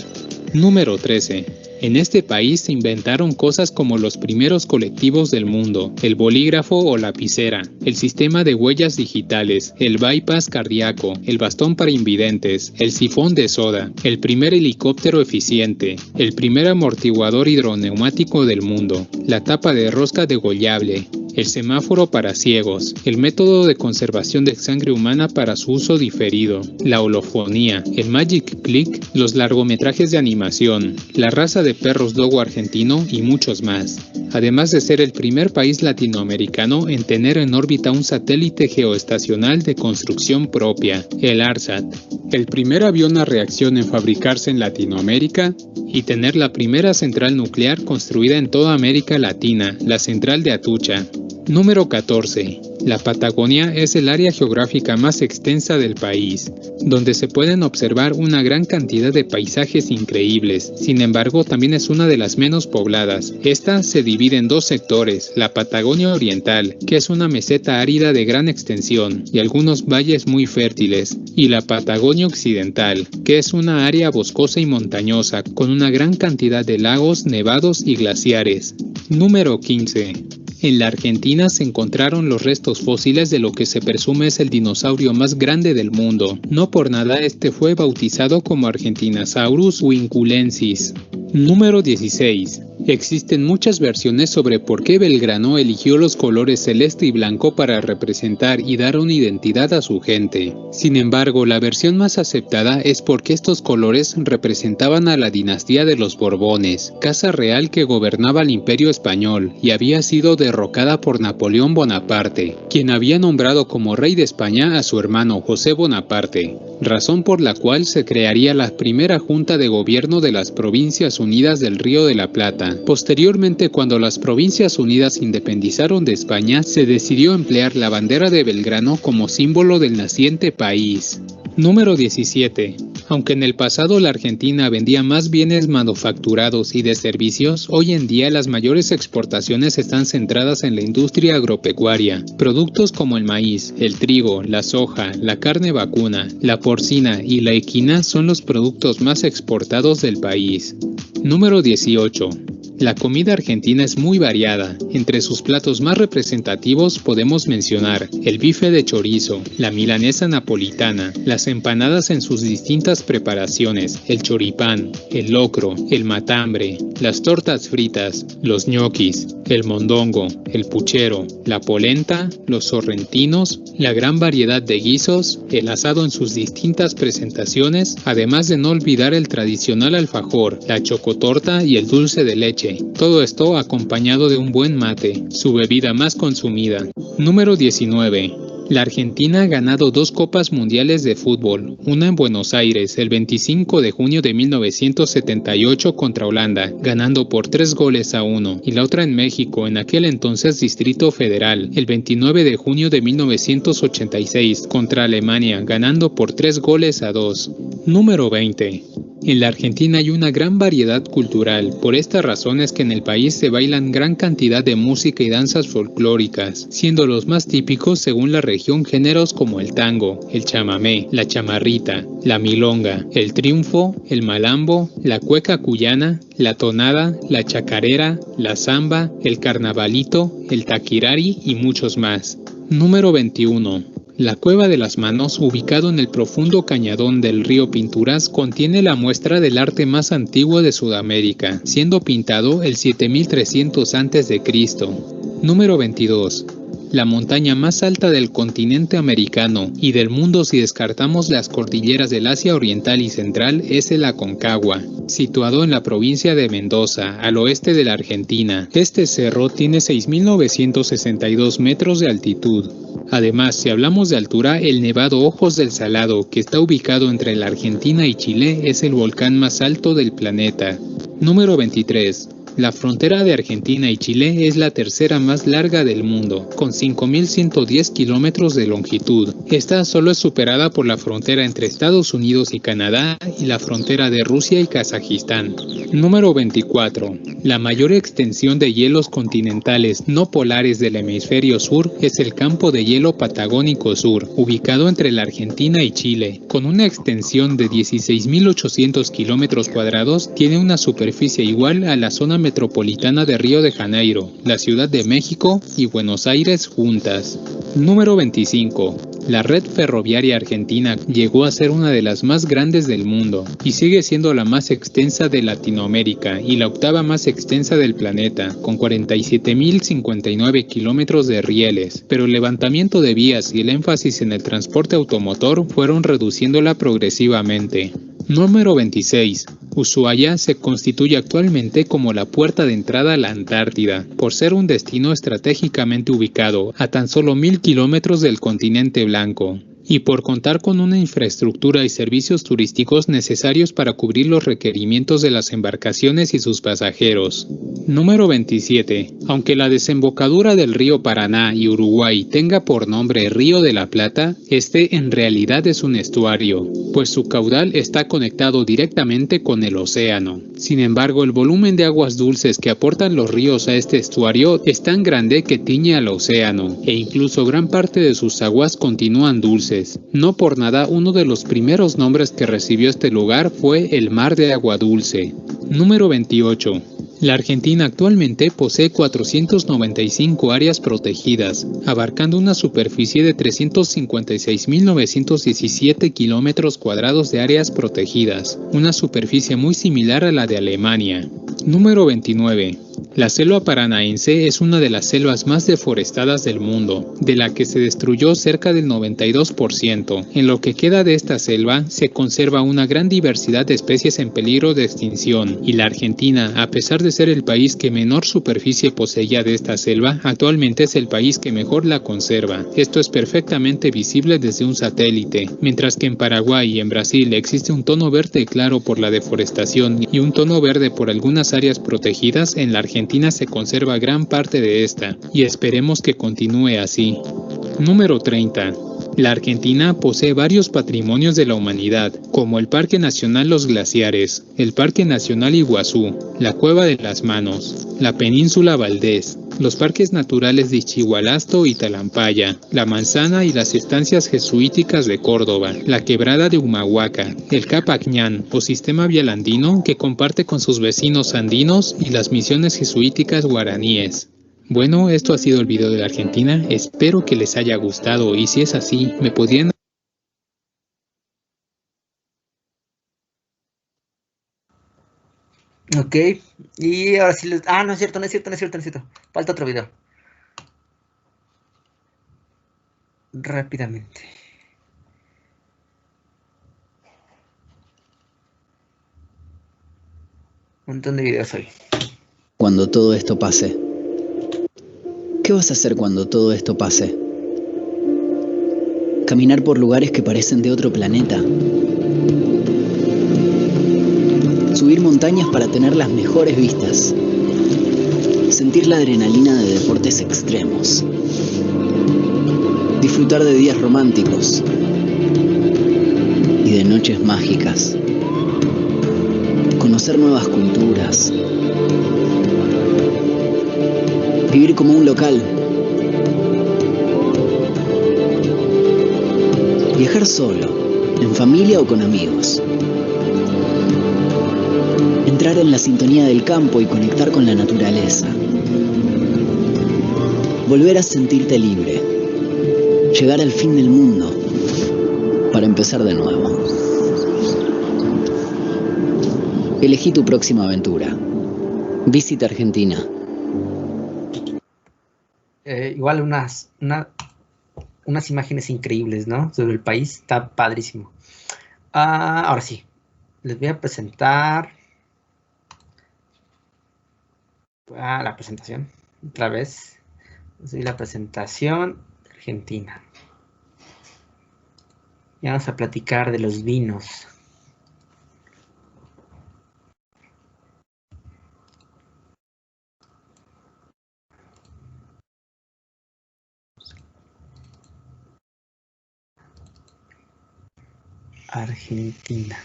Número 13. En este país se inventaron cosas como los primeros colectivos del mundo, el bolígrafo o lapicera, el sistema de huellas digitales, el bypass cardíaco, el bastón para invidentes, el sifón de soda, el primer helicóptero eficiente, el primer amortiguador hidroneumático del mundo, la tapa de rosca degollable, el semáforo para ciegos, el método de conservación de sangre humana para su uso diferido, la holofonía, el Magic Click, los largometrajes de animación, la raza de perros dogo argentino y muchos más. Además de ser el primer país latinoamericano en tener en órbita un satélite geoestacional de construcción propia, el ARSAT, el primer avión a reacción en fabricarse en Latinoamérica y tener la primera central nuclear construida en toda América Latina, la central de Atucha. Número 14. La Patagonia es el área geográfica más extensa del país, donde se pueden observar una gran cantidad de paisajes increíbles. Sin embargo, también es una de las menos pobladas. Esta se divide en dos sectores, la Patagonia Oriental, que es una meseta árida de gran extensión y algunos valles muy fértiles, y la Patagonia Occidental, que es una área boscosa y montañosa, con una gran cantidad de lagos, nevados y glaciares. Número 15. En la Argentina se encontraron los restos fósiles de lo que se presume es el dinosaurio más grande del mundo. No por nada este fue bautizado como Argentinosaurus vinculensis. Número 16. Existen muchas versiones sobre por qué Belgrano eligió los colores celeste y blanco para representar y dar una identidad a su gente. Sin embargo, la versión más aceptada es porque estos colores representaban a la dinastía de los Borbones, casa real que gobernaba el Imperio Español y había sido derrocada por Napoleón Bonaparte, quien había nombrado como rey de España a su hermano José Bonaparte, razón por la cual se crearía la primera Junta de Gobierno de las Provincias Unidas del Río de la Plata. Posteriormente, cuando las Provincias Unidas se independizaron de España, se decidió emplear la bandera de Belgrano como símbolo del naciente país. Número 17. Aunque en el pasado la Argentina vendía más bienes manufacturados y de servicios, hoy en día las mayores exportaciones están centradas en la industria agropecuaria. Productos como el maíz, el trigo, la soja, la carne vacuna, la porcina y la equina son los productos más exportados del país. Número 18. La comida argentina es muy variada. Entre sus platos más representativos podemos mencionar el bife de chorizo, la milanesa napolitana, las empanadas en sus distintas preparaciones, el choripán, el locro, el matambre, las tortas fritas, los ñoquis, el mondongo, el puchero, la polenta, los sorrentinos, la gran variedad de guisos, el asado en sus distintas presentaciones, además de no olvidar el tradicional alfajor, la chocotorta y el dulce de leche. Todo esto acompañado de un buen mate, su bebida más consumida. Número 19. La Argentina ha ganado 2 Copas Mundiales de Fútbol, una en Buenos Aires el 25 de junio de 1978 contra Holanda, ganando por 3-1, y la otra en México, en aquel entonces Distrito Federal, el 29 de junio de 1986 contra Alemania, ganando por 3-2. Número 20. En la Argentina hay una gran variedad cultural, por esta razón es que en el país se bailan gran cantidad de música y danzas folclóricas, siendo los más típicos según la región géneros como el tango, el chamamé, la chamarrita, la milonga, el triunfo, el malambo, la cueca cuyana, la tonada, la chacarera, la samba, el carnavalito, el taquirari y muchos más. Número 21. La Cueva de las Manos, ubicado en el profundo cañadón del río Pinturas, contiene la muestra del arte más antiguo de Sudamérica, siendo pintado el 7300 a.C. Número 22. La montaña más alta del continente americano y del mundo si descartamos las cordilleras del Asia Oriental y Central es el Aconcagua, situado en la provincia de Mendoza, al oeste de la Argentina. Este cerro tiene 6.962 metros de altitud. Además, si hablamos de altura, el Nevado Ojos del Salado, que está ubicado entre la Argentina y Chile, es el volcán más alto del planeta. Número 23. La frontera de Argentina y Chile es la tercera más larga del mundo, con 5.110 kilómetros de longitud. Esta solo es superada por la frontera entre Estados Unidos y Canadá y la frontera de Rusia y Kazajistán. Número 24. La mayor extensión de hielos continentales no polares del hemisferio sur es el campo de hielo Patagónico Sur, ubicado entre la Argentina y Chile. Con una extensión de 16.800 kilómetros cuadrados, tiene una superficie igual a la zona metropolitana de Río de Janeiro, la Ciudad de México y Buenos Aires juntas. Número 25. La red ferroviaria argentina llegó a ser una de las más grandes del mundo y sigue siendo la más extensa de Latinoamérica y la octava más extensa del planeta, con 47.059 kilómetros de rieles, pero el levantamiento de vías y el énfasis en el transporte automotor fueron reduciéndola progresivamente. Número 26. Ushuaia se constituye actualmente como la puerta de entrada a la Antártida, por ser un destino estratégicamente ubicado a tan solo 1.000 kilómetros del continente blanco, y por contar con una infraestructura y servicios turísticos necesarios para cubrir los requerimientos de las embarcaciones y sus pasajeros. Número 27. Aunque la desembocadura del río Paraná y Uruguay tenga por nombre Río de la Plata, este en realidad es un estuario, pues su caudal está conectado directamente con el océano. Sin embargo, el volumen de aguas dulces que aportan los ríos a este estuario es tan grande que tiñe al océano, e incluso gran parte de sus aguas continúan dulces. No por nada, uno de los primeros nombres que recibió este lugar fue el Mar de Agua Dulce. Número 28. La Argentina actualmente posee 495 áreas protegidas, abarcando una superficie de 356.917 kilómetros cuadrados de áreas protegidas, una superficie muy similar a la de Alemania. Número 29. La selva paranaense es una de las selvas más deforestadas del mundo, de la que se destruyó cerca del 92%. En lo que queda de esta selva, se conserva una gran diversidad de especies en peligro de extinción, y la Argentina, a pesar de ser el país que menor superficie poseía de esta selva, actualmente es el país que mejor la conserva. Esto es perfectamente visible desde un satélite, mientras que en Paraguay y en Brasil existe un tono verde claro por la deforestación y un tono verde por algunas áreas protegidas. En la Argentina se conserva gran parte de esta, y esperemos que continúe así. Número 30. La Argentina posee varios patrimonios de la humanidad, como el Parque Nacional Los Glaciares, el Parque Nacional Iguazú, la Cueva de las Manos, la Península Valdés, los parques naturales de Ichigualasto y Talampaya, la Manzana y las estancias jesuíticas de Córdoba, la Quebrada de Humahuaca, el Capacñán o sistema vial andino que comparte con sus vecinos andinos y las misiones jesuíticas guaraníes. Bueno, esto ha sido el video de la Argentina, espero que les haya gustado y si es así, me podrían... Ok, y ahora sí les... Ah, no es cierto. Falta otro video. Rápidamente. Un montón de videos hoy. Cuando todo esto pase. ¿Qué vas a hacer cuando todo esto pase? Caminar por lugares que parecen de otro planeta. Subir montañas para tener las mejores vistas. Sentir la adrenalina de deportes extremos. Disfrutar de días románticos. Y de noches mágicas. Conocer nuevas culturas. Vivir como un local. Viajar solo, en familia o con amigos. Entrar en la sintonía del campo y conectar con la naturaleza. Volver a sentirte libre. Llegar al fin del mundo para empezar de nuevo. Elegí tu próxima aventura. Visita Argentina. Igual unas imágenes increíbles, ¿no? Sobre el país, está padrísimo. Ahora sí, les voy a presentar la presentación, otra vez. La presentación de Argentina. Y vamos a platicar de los vinos. Argentina.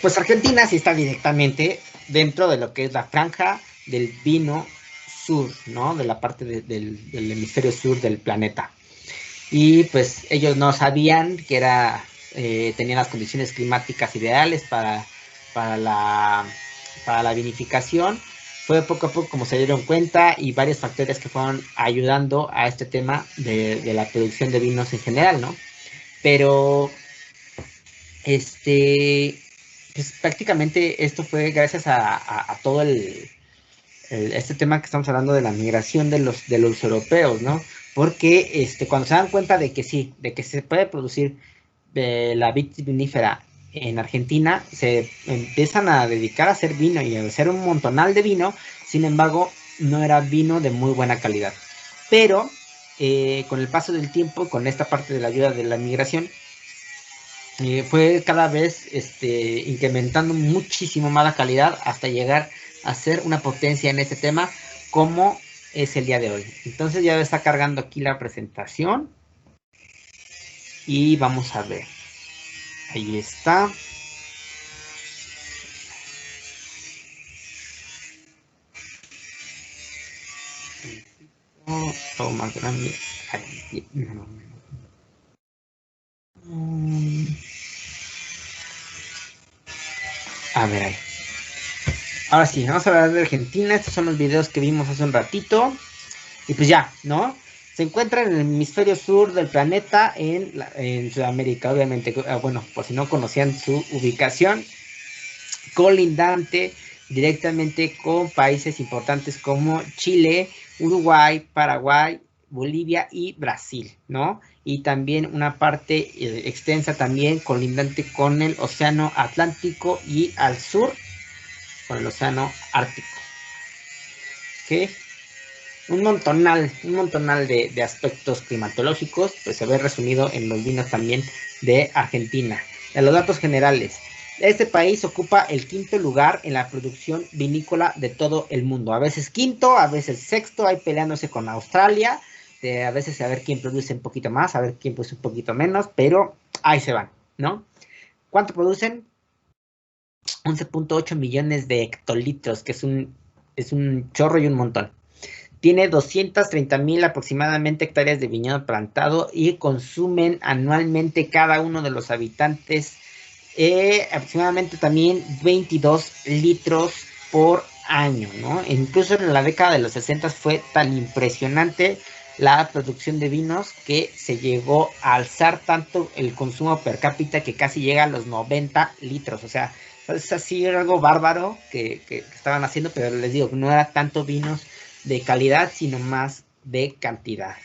Pues Argentina sí está directamente dentro de lo que es la franja del vino sur, ¿no? De la parte del hemisferio sur del planeta. Y pues ellos no sabían que tenían las condiciones climáticas ideales para la vinificación. Fue poco a poco como se dieron cuenta y varios factores que fueron ayudando a este tema de la producción de vinos en general, ¿no? Pero, pues prácticamente esto fue gracias a todo este tema que estamos hablando de la migración de los europeos, ¿no? Porque cuando se dan cuenta de que sí, de que se puede producir la vid vinífera en Argentina, se empiezan a dedicar a hacer vino y a hacer un montonal de vino. Sin embargo, no era vino de muy buena calidad. Pero con el paso del tiempo, con esta parte de la ayuda de la migración, fue cada vez incrementando muchísimo más la calidad hasta llegar a ser una potencia en este tema como es el día de hoy. Entonces ya está cargando aquí la presentación y vamos a ver. Ahí está. Todo más grande. A ver ahí. Ahora sí, vamos a hablar de Argentina. Estos son los videos que vimos hace un ratito. Y pues ya, ¿no? Se encuentra en el hemisferio sur del planeta, en Sudamérica, obviamente. Bueno, por si no conocían su ubicación, colindante directamente con países importantes como Chile, Uruguay, Paraguay, Bolivia y Brasil, ¿no? Y también una parte extensa también colindante con el Océano Atlántico y al sur con el Océano Ártico. ¿Ok? Un montonal de aspectos climatológicos, pues se ve resumido en los vinos también de Argentina. En los datos generales, este país ocupa el 5º lugar en la producción vinícola de todo el mundo. A veces 5º, a veces 6º, ahí peleándose con Australia, a veces a ver quién produce un poquito más, a ver quién produce un poquito menos, pero ahí se van, ¿no? ¿Cuánto producen? 11.8 millones de hectolitros, que es un chorro y un montón. Tiene 230,000 aproximadamente hectáreas de viñedo plantado y consumen anualmente cada uno de los habitantes aproximadamente también 22 litros por año, ¿no? Incluso en la década de los 60 fue tan impresionante la producción de vinos que se llegó a alzar tanto el consumo per cápita que casi llega a los 90 litros. O sea, es así algo bárbaro que estaban haciendo, pero les digo, no era tanto vinos de calidad, sino más de cantidad.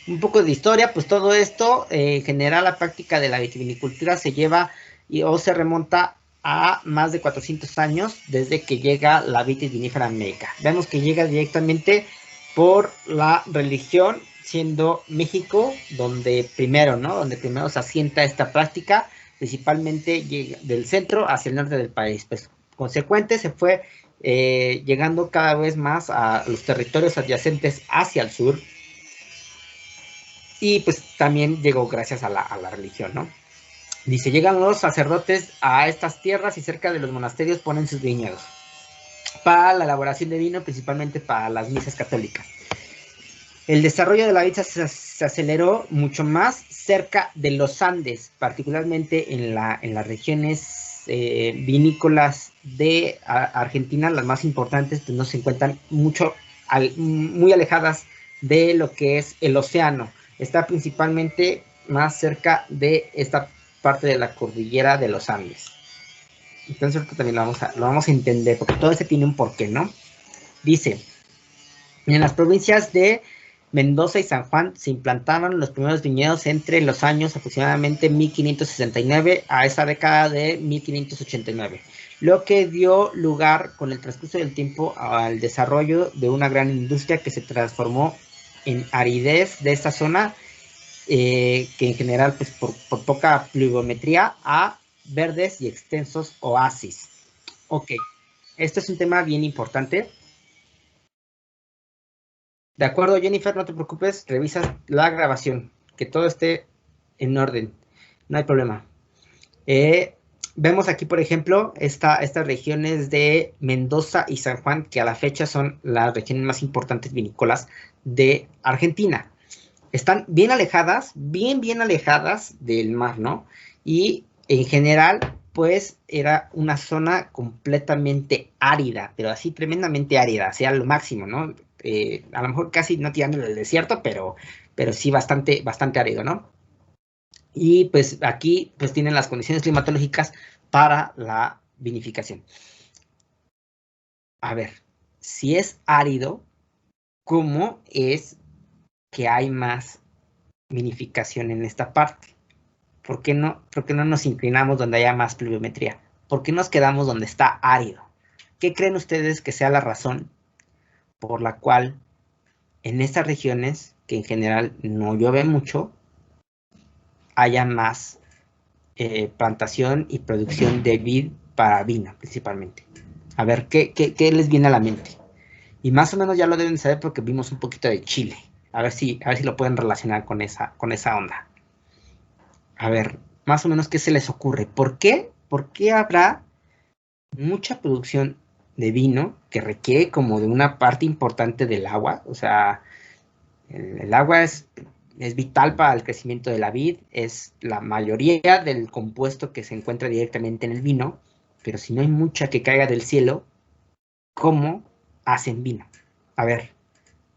Un poco de historia, pues todo esto, en general la práctica de la vitivinicultura se lleva o se remonta a más de 400 años desde que llega la vitis vinífera a América. Vemos que llega directamente por la religión, siendo México donde primero, ¿no? Donde primero se asienta esta práctica, principalmente del centro hacia el norte del país. Pues consecuente se fue llegando cada vez más a los territorios adyacentes hacia el sur. Y pues también llegó gracias a la religión, ¿no? Dice, llegan los sacerdotes a estas tierras y cerca de los monasterios ponen sus viñedos para la elaboración de vino, principalmente para las misas católicas. El desarrollo de la vid se aceleró mucho más cerca de los Andes, particularmente en las regiones vinícolas de Argentina. Las más importantes pues no se encuentran muy alejadas de lo que es el océano. Está principalmente más cerca de esta parte de la cordillera de los Andes. Entonces esto también lo vamos a entender, porque todo ese tiene un porqué, ¿no? Dice, en las provincias de Mendoza y San Juan se implantaron los primeros viñedos entre los años aproximadamente 1569 a esa década de 1589, lo que dio lugar con el transcurso del tiempo al desarrollo de una gran industria que se transformó en aridez de esta zona, que en general pues por poca pluviometría, a verdes y extensos oasis. Ok, esto es un tema bien importante. De acuerdo, Jennifer, no te preocupes, revisas la grabación, que todo esté en orden, no hay problema. Vemos aquí, por ejemplo, estas regiones de Mendoza y San Juan, que a la fecha son las regiones más importantes vinícolas de Argentina. Están bien alejadas, bien alejadas del mar, ¿no? Y en general, pues, era una zona completamente árida, pero así tremendamente árida, o sea, lo máximo, ¿no? A lo mejor casi no tirando el desierto, pero sí bastante árido, ¿no? Y pues aquí pues tienen las condiciones climatológicas para la vinificación. A ver, si es árido, ¿cómo es que hay más vinificación en esta parte? ¿Por qué no nos inclinamos donde haya más pluviometría? ¿Por qué nos quedamos donde está árido? ¿Qué creen ustedes que sea la razón por la cual en estas regiones, que en general no llueve mucho, haya más plantación y producción de vid para vino, principalmente? A ver, ¿qué les viene a la mente? Y más o menos ya lo deben saber porque vimos un poquito de Chile. A ver si lo pueden relacionar con esa onda. A ver, más o menos, ¿qué se les ocurre? ¿Por qué habrá mucha producción de vino que requiere como de una parte importante del agua? O sea, el agua es vital para el crecimiento de la vid, es la mayoría del compuesto que se encuentra directamente en el vino, pero si no hay mucha que caiga del cielo, ¿cómo hacen vino. A ver,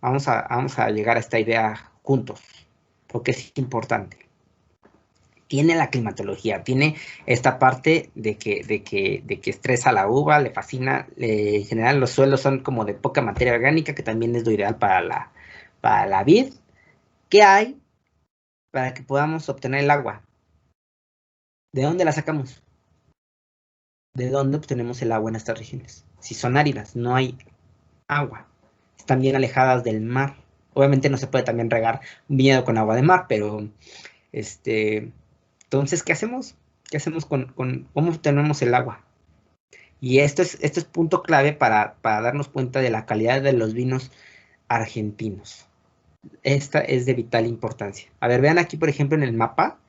vamos a llegar a esta idea juntos, porque es importante. Tiene la climatología, tiene esta parte de que estresa la uva, le fascina. En general los suelos son como de poca materia orgánica, que también es lo ideal para la vid. ¿Qué hay para que podamos obtener el agua? ¿De dónde la sacamos? ¿De dónde obtenemos el agua en estas regiones? Si son áridas, no hay agua. Están bien alejadas del mar. Obviamente no se puede también regar un viñedo con agua de mar, pero entonces, ¿qué hacemos? ¿Qué hacemos con cómo obtenemos el agua? Y esto es punto clave para darnos cuenta de la calidad de los vinos argentinos. Esta es de vital importancia. A ver, vean aquí, por ejemplo, en el mapa,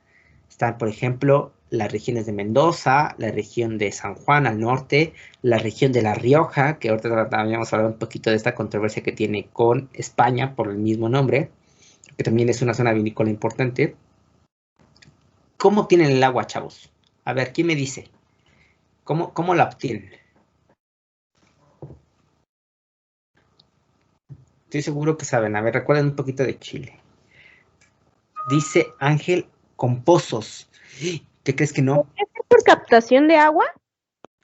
están, por ejemplo, las regiones de Mendoza, la región de San Juan al norte, la región de La Rioja, que ahorita también vamos a hablar un poquito de esta controversia que tiene con España por el mismo nombre, que también es una zona vinícola importante. ¿Cómo obtienen el agua, chavos? A ver, ¿quién me dice? ¿Cómo la obtienen? Estoy seguro que saben. A ver, recuerden un poquito de Chile. Dice Ángel, con pozos. ¿Qué crees que no? ¿Es por captación de agua?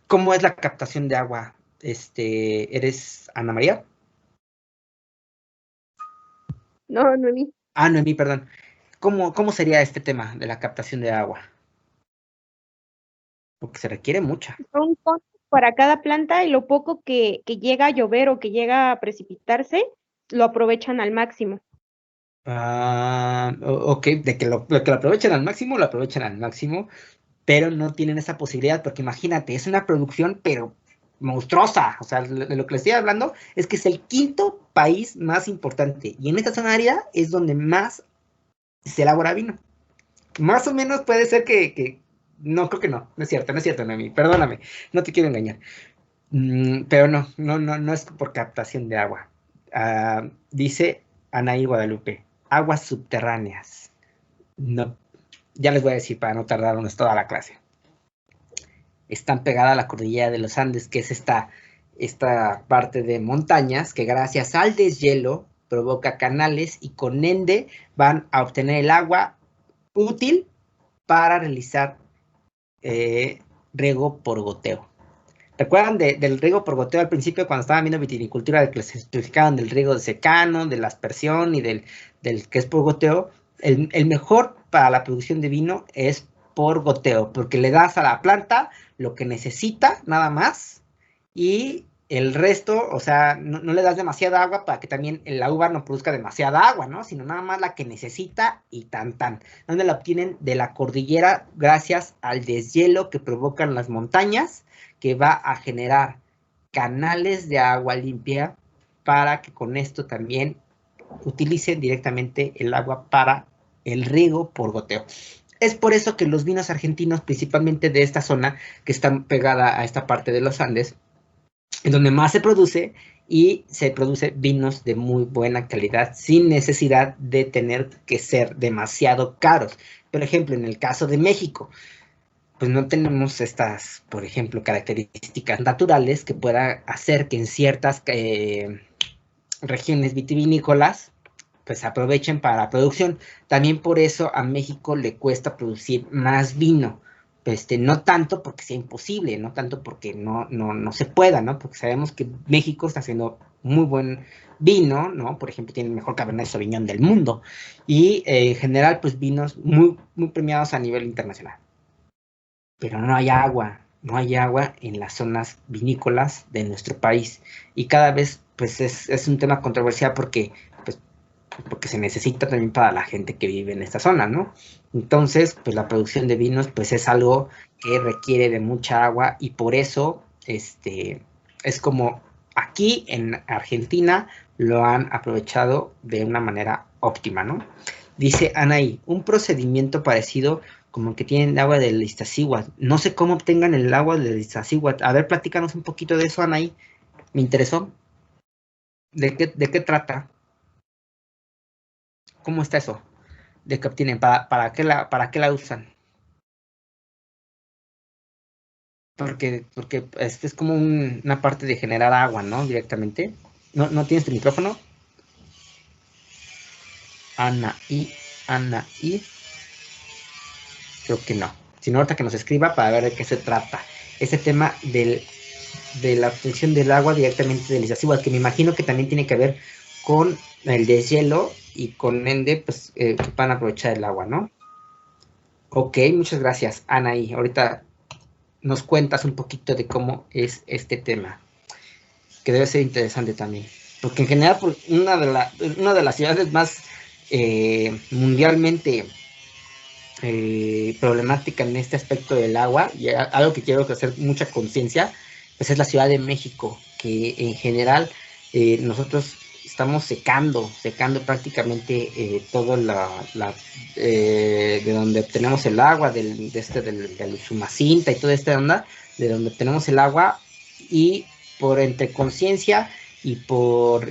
¿Cómo es la captación de agua? ¿Eres Ana María? No, Noemí. Ah, Noemí, perdón. ¿Cómo sería este tema de la captación de agua? Porque se requiere mucha. Son pozos para cada planta y lo poco que llega a llover o que llega a precipitarse, lo aprovechan al máximo. Ok, de que lo aprovechen al máximo, lo aprovechan al máximo, pero no tienen esa posibilidad, porque imagínate, es una producción, pero monstruosa. O sea, de lo que les estoy hablando es que es el quinto país más importante, y en esta zona árida es donde más se elabora vino. Más o menos puede ser que no, creo que no es cierto, Noemí, perdóname, no te quiero engañar. Pero no es por captación de agua. Dice Anaí Guadalupe, aguas subterráneas. No, ya les voy a decir para no tardarnos toda la clase. Están pegadas a la cordillera de los Andes, que es esta parte de montañas que gracias al deshielo provoca canales y con ende van a obtener el agua útil para realizar riego por goteo. ¿Recuerdan del riego por goteo al principio cuando estaban viendo vitivinicultura, de que les explicaban del riego de secano, de la aspersión y del que es por goteo? El mejor para la producción de vino es por goteo, porque le das a la planta lo que necesita nada más y el resto, o sea, no le das demasiada agua para que también la uva no produzca demasiada agua, ¿no? Sino nada más la que necesita y tan. ¿Dónde la obtienen? De la cordillera gracias al deshielo que provocan las montañas, que va a generar canales de agua limpia para que con esto también utilicen directamente el agua para el riego por goteo. Es por eso que los vinos argentinos, principalmente de esta zona que está pegada a esta parte de los Andes, en donde más se produce, y se produce vinos de muy buena calidad sin necesidad de tener que ser demasiado caros. Por ejemplo, en el caso de México, pues no tenemos estas, por ejemplo, características naturales que puedan hacer que en ciertas regiones vitivinícolas pues aprovechen para la producción. También por eso a México le cuesta producir más vino. No tanto porque sea imposible, no tanto porque no se pueda, ¿no? Porque sabemos que México está haciendo muy buen vino, ¿no? Por ejemplo, tiene el mejor Cabernet Sauvignon del mundo. Y en general, pues vinos muy, muy premiados a nivel internacional. Pero no hay agua en las zonas vinícolas de nuestro país. Y cada vez, pues es un tema controversial porque se necesita también para la gente que vive en esta zona, ¿no? Entonces, pues la producción de vinos, pues es algo que requiere de mucha agua y por eso, es como aquí en Argentina lo han aprovechado de una manera óptima, ¿no? Dice Anaí, un procedimiento parecido como el que tienen agua del Iztaccíhuatl. No sé cómo obtengan el agua del Iztaccíhuatl. A ver, platícanos un poquito de eso, Anaí. Me interesó. ¿De qué trata? ¿Cómo está eso? ¿De qué obtienen? ¿Para qué la usan? porque este es como una parte de generar agua, ¿no? Directamente. ¿No tienes tu micrófono? Anaí. Creo que no. Sino ahorita que nos escriba para ver de qué se trata. Ese tema de la obtención del agua directamente del glaciar, igual que me imagino que también tiene que ver con el deshielo y con ende, pues, que van a aprovechar el agua, ¿no? Ok, muchas gracias, Anaí. Ahorita nos cuentas un poquito de cómo es este tema, que debe ser interesante también. Porque en general, una de las ciudades más mundialmente problemática en este aspecto del agua, y algo que quiero hacer mucha conciencia, pues es la Ciudad de México, que en general nosotros estamos secando prácticamente todo de donde obtenemos el agua, del Sumacinta y toda esta onda, de donde obtenemos el agua, y por entre conciencia y por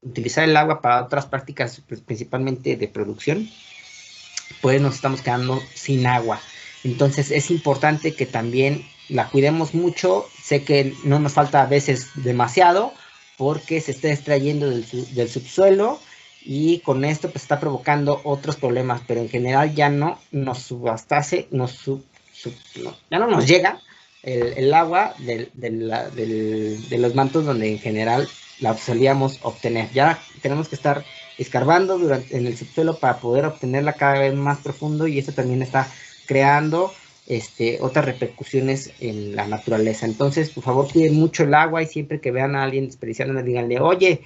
utilizar el agua para otras prácticas, pues, principalmente de producción, pues nos estamos quedando sin agua. Entonces es importante que también la cuidemos mucho. Sé que no nos falta a veces demasiado, porque se está extrayendo del subsuelo, y con esto pues está provocando otros problemas, pero en general ya no nos subastase, ya no nos llega el agua de los mantos donde en general la solíamos obtener. Ya tenemos que estar escarbando en el subsuelo para poder obtenerla cada vez más profundo, y eso también está creando otras repercusiones en la naturaleza. Entonces, por favor, cuiden mucho el agua, y siempre que vean a alguien desperdiciando, díganle, oye,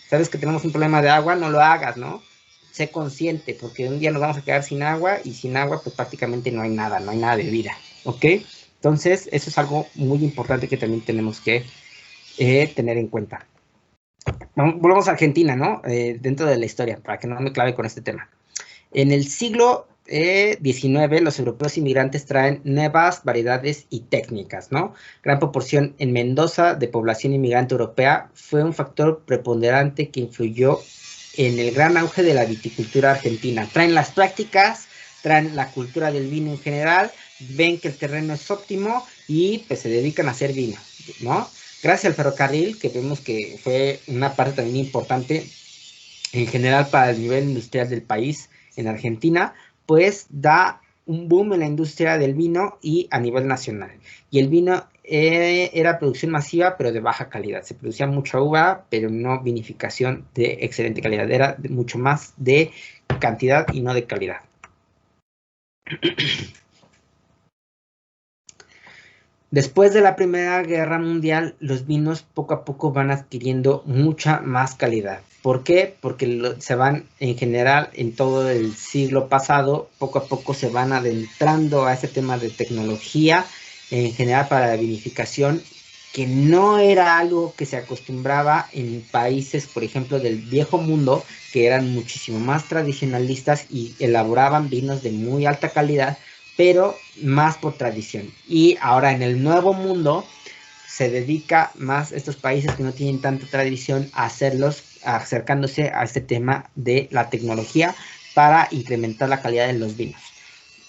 sabes que tenemos un problema de agua, no lo hagas, ¿no? Sé consciente, porque un día nos vamos a quedar sin agua, y sin agua pues prácticamente no hay nada de vida, ¿ok? Entonces, eso es algo muy importante que también tenemos que tener en cuenta. Volvemos a Argentina, ¿no? Dentro de la historia, para que no me clave con este tema. En el siglo XIX, los europeos inmigrantes traen nuevas variedades y técnicas, ¿no? Gran proporción en Mendoza de población inmigrante europea fue un factor preponderante que influyó en el gran auge de la viticultura argentina. Traen las prácticas, traen la cultura del vino en general, ven que el terreno es óptimo y pues se dedican a hacer vino, ¿no? Gracias al ferrocarril, que vemos que fue una parte también importante en general para el nivel industrial del país en Argentina, pues da un boom en la industria del vino y a nivel nacional. Y el vino era producción masiva, pero de baja calidad. Se producía mucha uva, pero no vinificación de excelente calidad. Era mucho más de cantidad y no de calidad. Después de la Primera Guerra Mundial, los vinos poco a poco van adquiriendo mucha más calidad. ¿Por qué? Porque se van, en general, en todo el siglo pasado, poco a poco se van adentrando a ese tema de tecnología, en general para la vinificación, que no era algo que se acostumbraba en países, por ejemplo, del viejo mundo, que eran muchísimo más tradicionalistas y elaboraban vinos de muy alta calidad, pero más por tradición. Y ahora en el nuevo mundo se dedica más a estos países que no tienen tanta tradición a hacerlos, acercándose a este tema de la tecnología para incrementar la calidad de los vinos.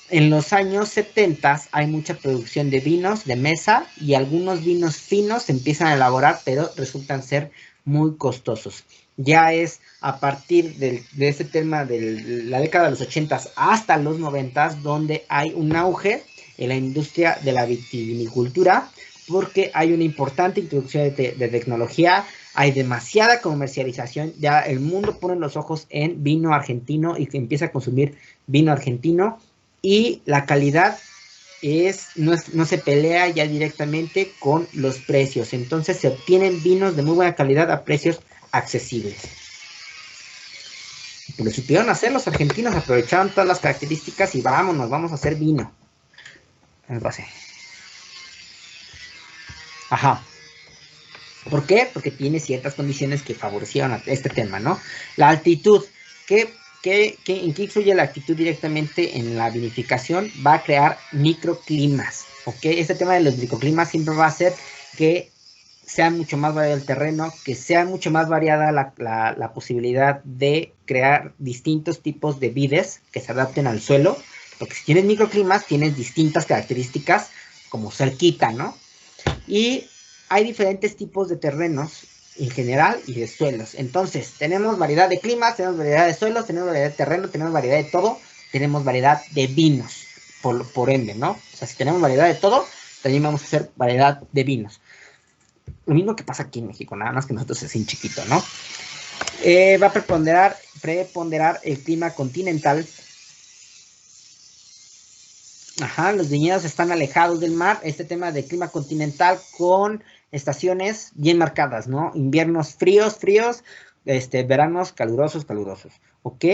En los años 70 hay mucha producción de vinos de mesa, y algunos vinos finos se empiezan a elaborar, pero resultan ser muy costosos. Ya es a partir de este tema de la década de los 80 hasta los 90 donde hay un auge en la industria de la vitivinicultura, porque hay una importante introducción de tecnología, hay demasiada comercialización, ya el mundo pone los ojos en vino argentino y que empieza a consumir vino argentino, y la calidad no se pelea ya directamente con los precios. Entonces se obtienen vinos de muy buena calidad a precios accesibles. Lo supieron hacer los argentinos, aprovecharon todas las características y vamos a hacer vino. Ajá. ¿Por qué? Porque tiene ciertas condiciones que favorecieron a este tema, ¿no? La altitud. ¿En qué influye la altitud directamente en la vinificación? Va a crear microclimas, ¿ok? Este tema de los microclimas siempre va a hacer que sea mucho más variado el terreno, que sea mucho más variada la posibilidad de crear distintos tipos de vides que se adapten al suelo, porque si tienes microclimas, tienes distintas características como cerquita, ¿no? Y hay diferentes tipos de terrenos en general y de suelos. Entonces, tenemos variedad de climas, tenemos variedad de suelos, tenemos variedad de terreno, tenemos variedad de todo, tenemos variedad de vinos, por ende, ¿no? O sea, si tenemos variedad de todo, también vamos a hacer variedad de vinos. Lo mismo que pasa aquí en México, nada más que nosotros es en chiquito, ¿no? Va a preponderar el clima continental. Ajá, los viñedos están alejados del mar. Este tema de clima continental con estaciones bien marcadas, ¿no? Inviernos fríos, veranos calurosos, ¿ok?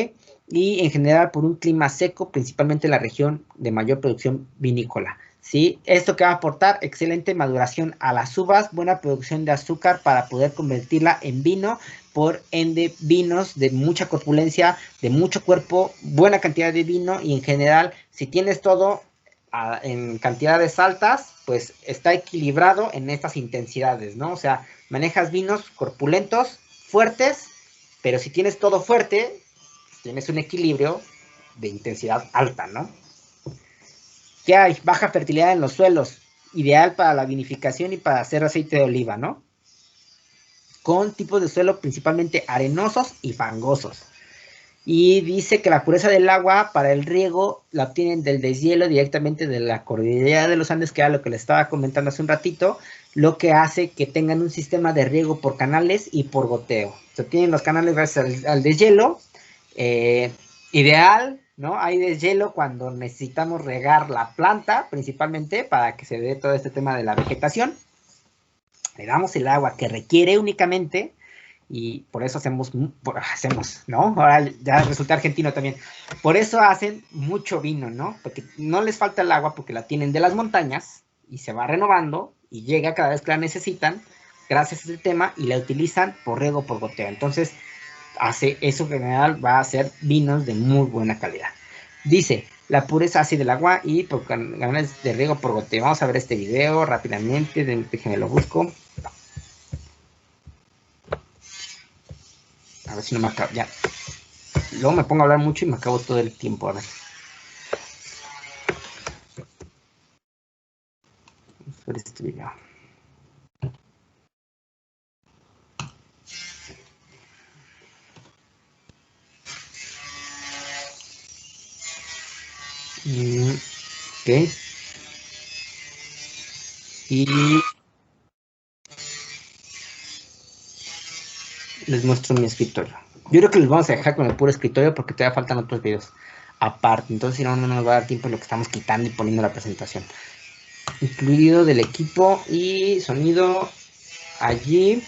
Y en general por un clima seco, principalmente en la región de mayor producción vinícola, ¿sí? Esto que va a aportar excelente maduración a las uvas, buena producción de azúcar para poder convertirla en vino, por ende vinos de mucha corpulencia, de mucho cuerpo, buena cantidad de vino y en general, si tienes todo en cantidades altas, pues está equilibrado en estas intensidades, ¿no? O sea, manejas vinos corpulentos, fuertes, pero si tienes todo fuerte, tienes un equilibrio de intensidad alta, ¿no? ¿Qué hay? Baja fertilidad en los suelos, ideal para la vinificación y para hacer aceite de oliva, ¿no? Con tipos de suelo principalmente arenosos y fangosos. Y dice que la pureza del agua para el riego la obtienen del deshielo directamente de la cordillera de los Andes, que era lo que les estaba comentando hace un ratito, lo que hace que tengan un sistema de riego por canales y por goteo. O sea, tienen los canales gracias al deshielo, ideal, ¿no? Hay deshielo cuando necesitamos regar la planta, principalmente para que se dé todo este tema de la vegetación. Le damos el agua que requiere únicamente. Y por eso hacemos, ¿no? Ahora ya resulta argentino también. Por eso hacen mucho vino, ¿no? Porque no les falta el agua porque la tienen de las montañas y se va renovando y llega cada vez que la necesitan gracias a este tema y la utilizan por riego, por goteo. Entonces, hace eso que en general va a hacer vinos de muy buena calidad. Dice, la pureza así del agua y por canales de riego por goteo. Vamos a ver este video rápidamente, déjenme lo busco. A ver si no me acabo, ya. Luego me pongo a hablar mucho y me acabo todo el tiempo, a ver. Vamos a ver este video. Ok. Y les muestro mi escritorio. Yo creo que les vamos a dejar con el puro escritorio porque todavía faltan otros videos aparte. Entonces, si no, no nos va a dar tiempo en lo que estamos quitando y poniendo la presentación. Incluido del equipo y sonido allí.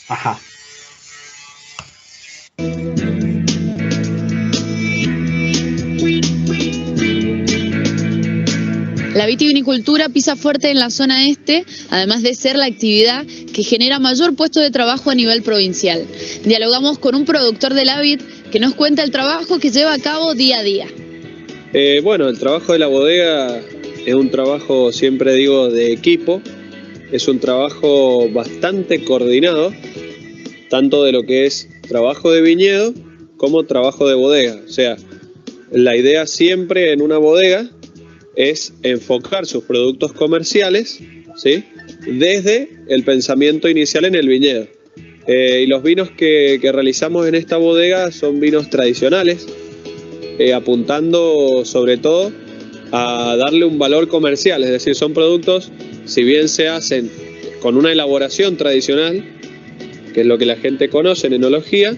Ajá. La vitivinicultura pisa fuerte en la zona este, además de ser la actividad que genera mayor puesto de trabajo a nivel provincial. Dialogamos con un productor de la vid que nos cuenta el trabajo que lleva a cabo día a día. Bueno, el trabajo de la bodega es un trabajo, siempre digo, de equipo. Es un trabajo bastante coordinado, tanto de lo que es trabajo de viñedo como trabajo de bodega. O sea, la idea siempre en una bodega es enfocar sus productos comerciales, ¿sí?, desde el pensamiento inicial en el viñedo. Y los vinos que realizamos en esta bodega son vinos tradicionales, apuntando sobre todo a darle un valor comercial, es decir, son productos, si bien se hacen con una elaboración tradicional, que es lo que la gente conoce en enología,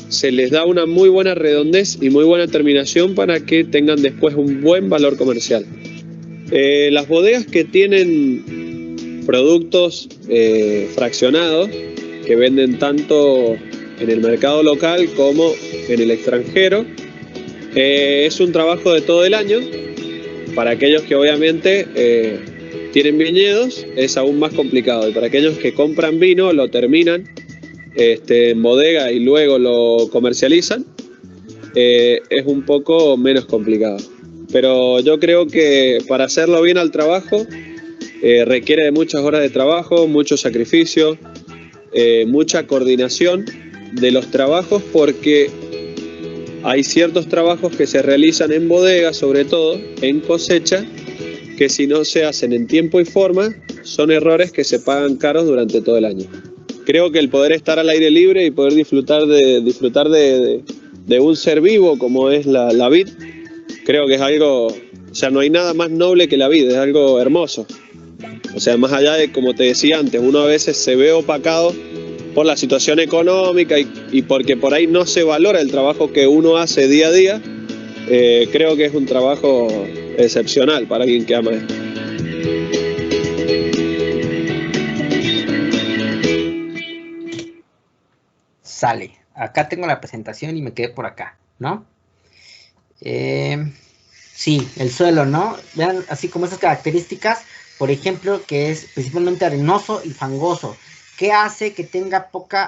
se les da una muy buena redondez y muy buena terminación para que tengan después un buen valor comercial. Las bodegas que tienen productos fraccionados, que venden tanto en el mercado local como en el extranjero, es un trabajo de todo el año. Para aquellos que obviamente tienen viñedos es aún más complicado, y para aquellos que compran vino, lo terminan en bodega y luego lo comercializan, es un poco menos complicado. Pero yo creo que para hacerlo bien al trabajo requiere de muchas horas de trabajo, mucho sacrificio, mucha coordinación de los trabajos, porque hay ciertos trabajos que se realizan en bodega, sobre todo en cosecha, que si no se hacen en tiempo y forma, son errores que se pagan caros durante todo el año. Creo que el poder estar al aire libre y poder disfrutar de un ser vivo como es la vid, creo que es algo, o sea, no hay nada más noble que la vid, es algo hermoso. O sea, más allá de, como te decía antes, uno a veces se ve opacado por la situación económica y porque por ahí no se valora el trabajo que uno hace día a día. Creo que es un trabajo excepcional para alguien que ama esto. Sale. Acá tengo la presentación y me quedé por acá, ¿no? Sí, el suelo, ¿no? Vean, así como esas características, por ejemplo, que es principalmente arenoso y fangoso. ¿Qué hace que tenga poco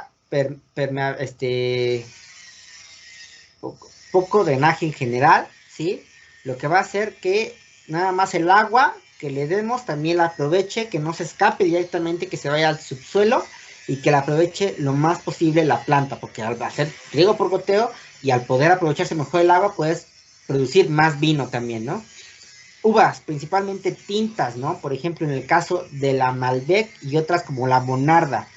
drenaje en general? ¿Sí? Lo que va a hacer que nada más el agua que le demos también la aproveche, que no se escape directamente, que se vaya al subsuelo y que la aproveche lo más posible la planta, porque al hacer riego por goteo y al poder aprovecharse mejor el agua, puedes producir más vino también, ¿no? Uvas, principalmente tintas, ¿no? Por ejemplo, en el caso de la Malbec y otras como la Bonarda,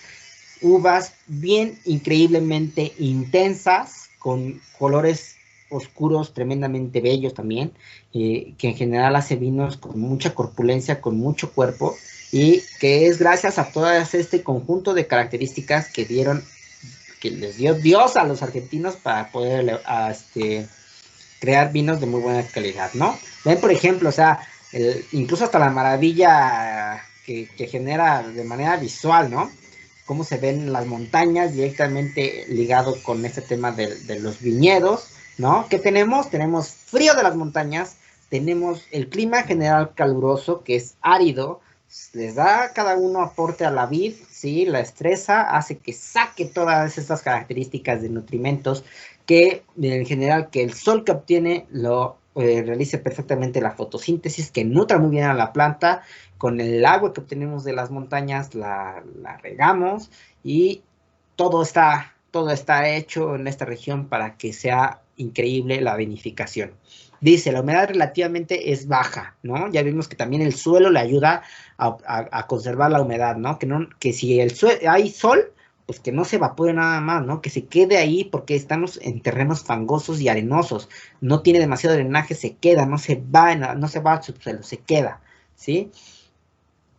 uvas bien increíblemente intensas, con colores oscuros tremendamente bellos también, que en general hace vinos con mucha corpulencia, con mucho cuerpo, y que es gracias a todo este conjunto de características que les dio Dios a los argentinos para poder crear vinos de muy buena calidad, ¿no? Ven, por ejemplo, o sea, incluso hasta la maravilla que genera de manera visual, ¿no? Cómo se ven las montañas directamente ligado con este tema de los viñedos, ¿no? ¿Qué tenemos? Tenemos frío de las montañas, tenemos el clima general caluroso, que es árido, les da a cada uno aporte a la vid, ¿sí? La estresa hace que saque todas estas características de nutrimentos que en general que el sol que obtiene lo realice perfectamente la fotosíntesis, que nutra muy bien a la planta. Con el agua que obtenemos de las montañas la regamos y todo está hecho en esta región para que sea increíble la vinificación. Dice, la humedad relativamente es baja, ¿no? Ya vimos que también el suelo le ayuda a conservar la humedad, ¿no? Que si hay sol, pues que no se evapore nada más, ¿no? Que se quede ahí porque estamos en terrenos fangosos y arenosos. No tiene demasiado drenaje, se queda, no se va al subsuelo, se queda, ¿sí?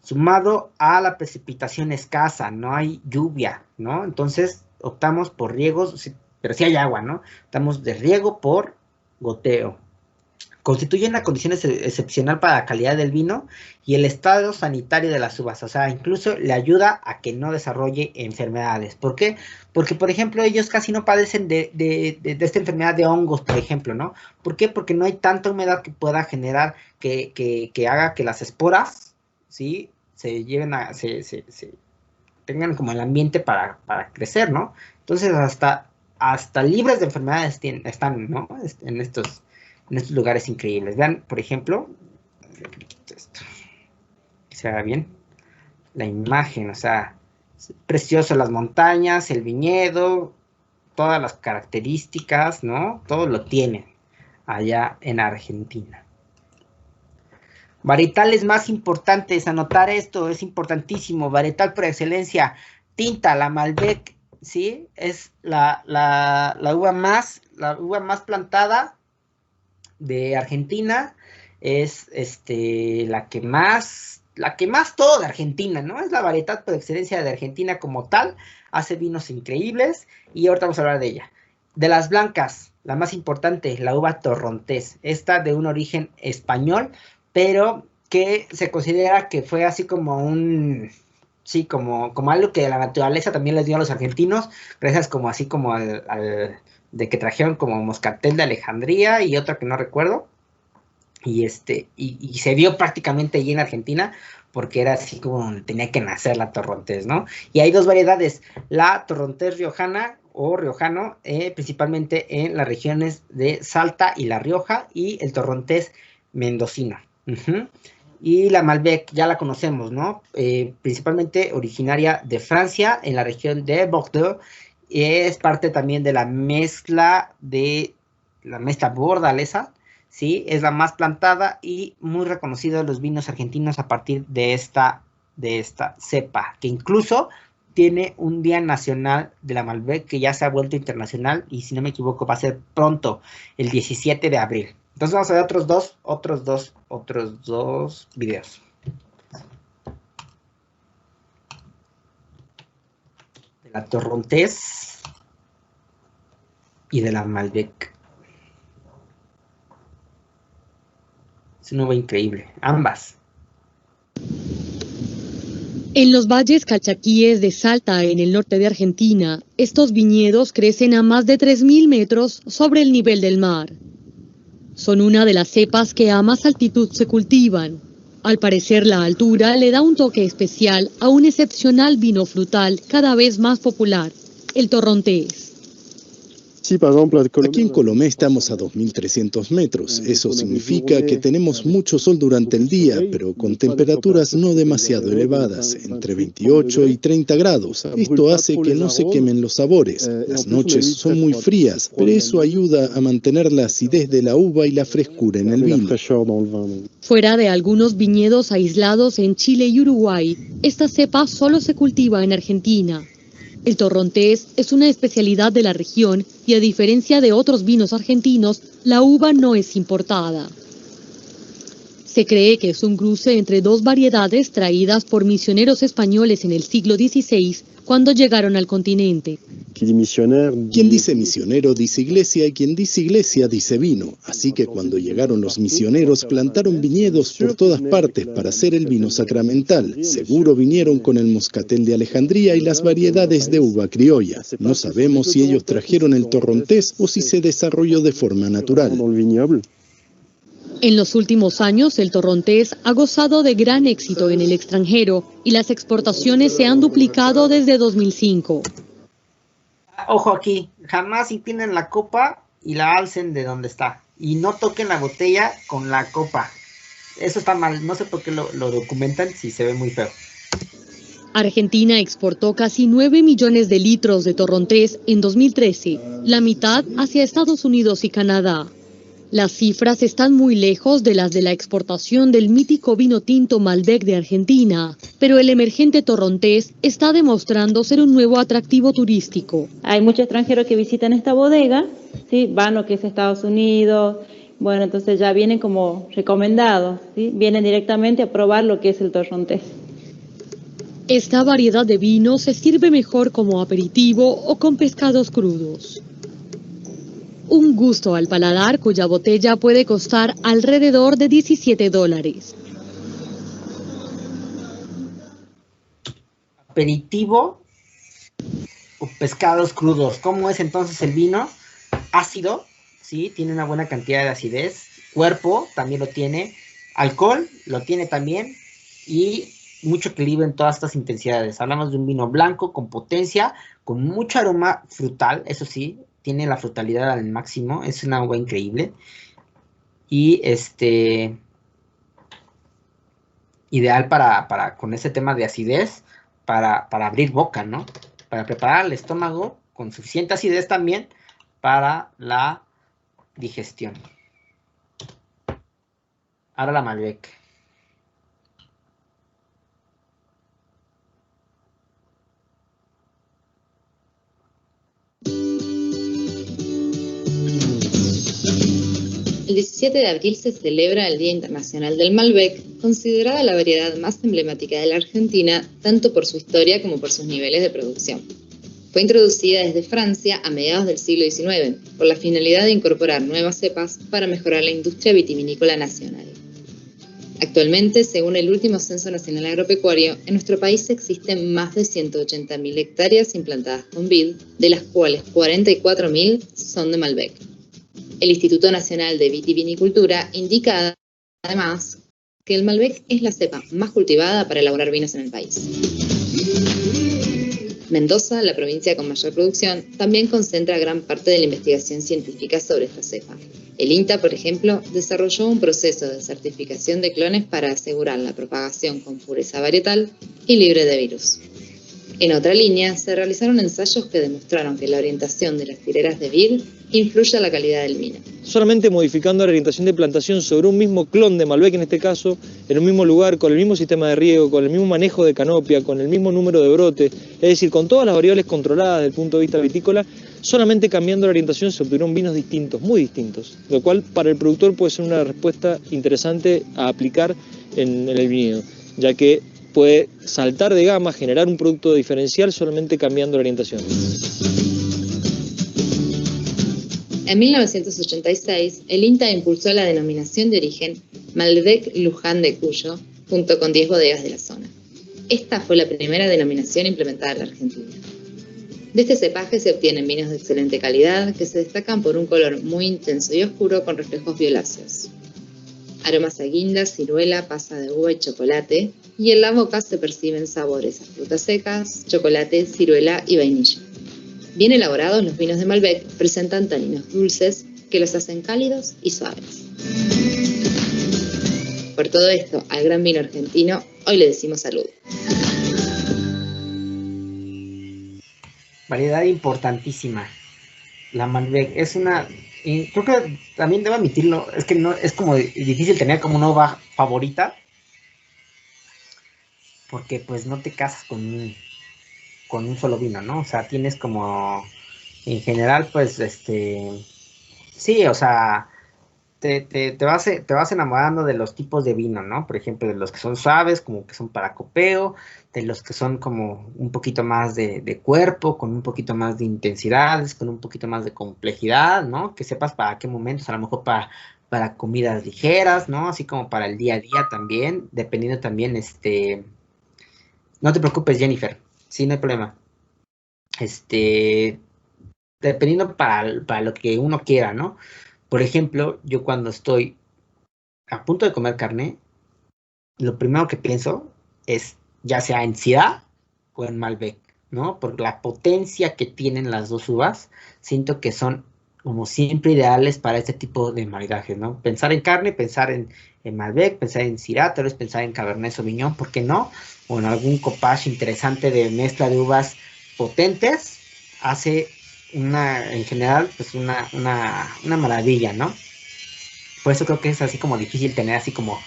Sumado a la precipitación escasa, no hay lluvia, ¿no? Entonces optamos por riegos, pero sí hay agua, ¿no? Optamos de riego por goteo. Constituye una condición excepcional para la calidad del vino y el estado sanitario de las uvas. O sea, incluso le ayuda a que no desarrolle enfermedades. ¿Por qué? Porque, por ejemplo, ellos casi no padecen de esta enfermedad de hongos, por ejemplo, ¿no? ¿Por qué? Porque no hay tanta humedad que pueda generar que haga que las esporas, ¿sí? Se tengan como el ambiente para crecer, ¿no? Entonces, hasta libres de enfermedades están, ¿no? En estos lugares increíbles. Vean, por ejemplo, que se haga bien la imagen, o sea, es precioso las montañas, el viñedo, todas las características, ¿no? Todo lo tienen allá en Argentina. Varietales más importantes, anotar esto, es importantísimo. Varietal por excelencia, tinta, la Malbec, ¿sí? Es la uva más plantada de Argentina, es la que más todo de Argentina, ¿no? Es la variedad por excelencia de Argentina como tal, hace vinos increíbles y ahorita vamos a hablar de ella. De las blancas, la más importante, la uva torrontés, esta de un origen español, pero que se considera que fue así como como algo que la naturaleza también les dio a los argentinos, gracias como así como de que trajeron como moscatel de Alejandría y otra que no recuerdo, y se vio prácticamente allí en Argentina, porque era así como tenía que nacer la torrontés, ¿no? Y hay dos variedades, la torrontés riojana o riojano, principalmente en las regiones de Salta y La Rioja, y el torrontés mendocino. Y la Malbec, ya la conocemos, ¿no? Principalmente originaria de Francia, en la región de Bordeaux, es parte también de la mezcla de la Mesta Bordalesa, ¿sí? Es la más plantada y muy reconocido de los vinos argentinos a partir de esta cepa, que incluso tiene un Día Nacional de la Malbec que ya se ha vuelto internacional y si no me equivoco va a ser pronto, el 17 de abril. Entonces vamos a ver otros dos videos. De la Torrontés y de la Malbec. Es una uva increíble, ambas. En los valles calchaquíes de Salta, en el norte de Argentina, estos viñedos crecen a más de 3.000 metros sobre el nivel del mar. Son una de las cepas que a más altitud se cultivan. Al parecer, la altura le da un toque especial a un excepcional vino frutal cada vez más popular, el torrontés. Aquí en Colomé estamos a 2.300 metros. Eso significa que tenemos mucho sol durante el día, pero con temperaturas no demasiado elevadas, entre 28 y 30 grados. Esto hace que no se quemen los sabores. Las noches son muy frías, pero eso ayuda a mantener la acidez de la uva y la frescura en el vino. Fuera de algunos viñedos aislados en Chile y Uruguay, esta cepa solo se cultiva en Argentina. El torrontés es una especialidad de la región y a diferencia de otros vinos argentinos, la uva no es importada. Se cree que es un cruce entre dos variedades traídas por misioneros españoles en el siglo XVI cuando llegaron al continente. Quien dice misionero dice iglesia y quien dice iglesia dice vino. Así que cuando llegaron los misioneros plantaron viñedos por todas partes para hacer el vino sacramental. Seguro vinieron con el moscatel de Alejandría y las variedades de uva criolla. No sabemos si ellos trajeron el torrontés o si se desarrolló de forma natural. En los últimos años, el torrontés ha gozado de gran éxito en el extranjero y las exportaciones se han duplicado desde 2005. Ojo aquí, jamás inclinen la copa y la alcen de donde está. Y no toquen la botella con la copa. Eso está mal, no sé por qué lo documentan si se ve muy feo. Argentina exportó casi 9 millones de litros de torrontés en 2013, la mitad hacia Estados Unidos y Canadá. Las cifras están muy lejos de las de la exportación del mítico vino tinto Malbec de Argentina, pero el emergente torrontés está demostrando ser un nuevo atractivo turístico. Hay muchos extranjeros que visitan esta bodega, ¿sí? Van a lo que es Estados Unidos, bueno, entonces ya vienen como recomendados, ¿sí? Vienen directamente a probar lo que es el torrontés. Esta variedad de vino se sirve mejor como aperitivo o con pescados crudos. Un gusto al paladar cuya botella puede costar alrededor de $17. Aperitivo o pescados crudos. ¿Cómo es entonces el vino? Ácido, ¿sí? Tiene una buena cantidad de acidez. Cuerpo también lo tiene. Alcohol lo tiene también. Y mucho equilibrio en todas estas intensidades. Hablamos de un vino blanco con potencia, con mucho aroma frutal, eso sí. Tiene la frutalidad al máximo, es una uva increíble. Y ideal para con ese tema de acidez, para abrir boca, ¿no? Para preparar el estómago con suficiente acidez también para la digestión. Ahora la Malbec. El 17 de abril se celebra el Día Internacional del Malbec, considerada la variedad más emblemática de la Argentina, tanto por su historia como por sus niveles de producción. Fue introducida desde Francia a mediados del siglo XIX, por la finalidad de incorporar nuevas cepas para mejorar la industria vitivinícola nacional. Actualmente, según el último Censo Nacional Agropecuario, en nuestro país existen más de 180.000 hectáreas implantadas con vid, de las cuales 44.000 son de Malbec. El Instituto Nacional de Vitivinicultura indica además que el Malbec es la cepa más cultivada para elaborar vinos en el país. Mendoza, la provincia con mayor producción, también concentra gran parte de la investigación científica sobre esta cepa. El INTA, por ejemplo, desarrolló un proceso de certificación de clones para asegurar la propagación con pureza varietal y libre de virus. En otra línea, se realizaron ensayos que demostraron que la orientación de las hileras de vid influye a la calidad del vino. Solamente modificando la orientación de plantación sobre un mismo clon de Malbec en este caso, en un mismo lugar, con el mismo sistema de riego, con el mismo manejo de canopia, con el mismo número de brotes, es decir, con todas las variables controladas desde el punto de vista vitícola, solamente cambiando la orientación se obtuvieron vinos distintos, muy distintos, lo cual para el productor puede ser una respuesta interesante a aplicar en el viñedo, ya que puede saltar de gama, generar un producto diferencial solamente cambiando la orientación. En 1986, el INTA impulsó la denominación de origen Malbec Luján de Cuyo, junto con 10 bodegas de la zona. Esta fue la primera denominación implementada en la Argentina. De este cepaje se obtienen vinos de excelente calidad que se destacan por un color muy intenso y oscuro con reflejos violáceos. Aromas a guinda, ciruela, pasa de uva y chocolate, y en la boca se perciben sabores a frutas secas, chocolate, ciruela y vainilla. Bien elaborados, los vinos de Malbec presentan taninos dulces que los hacen cálidos y suaves. Por todo esto, al gran vino argentino, hoy le decimos salud. Variedad importantísima. La Malbec es una... creo que también debo admitirlo, es que no es como difícil tener como una uva favorita, porque pues no te casas con un solo vino, ¿no? O sea, tienes como, en general, pues, sí, o sea, te vas enamorando de los tipos de vino, ¿no? Por ejemplo, de los que son suaves, como que son para copeo, de los que son como un poquito más de cuerpo, con un poquito más de intensidades, con un poquito más de complejidad, ¿no? Que sepas para qué momentos, a lo mejor para comidas ligeras, ¿no? Así como para el día a día también, dependiendo también, no te preocupes, Jennifer, sí, no hay problema. Dependiendo para lo que uno quiera, ¿no? Por ejemplo, yo cuando estoy a punto de comer carne, lo primero que pienso es ya sea en Syrah o en Malbec, ¿no? Por la potencia que tienen las dos uvas, siento que son como siempre ideales para este tipo de maridajes, ¿no? Pensar en carne, pensar en Malbec, pensar en Syrah, tal vez pensar en Cabernet Sauvignon, ¿por qué no? O en algún copage interesante de mezcla de uvas potentes, hace en general, pues una maravilla, ¿no? Por eso creo que es así como difícil tener así como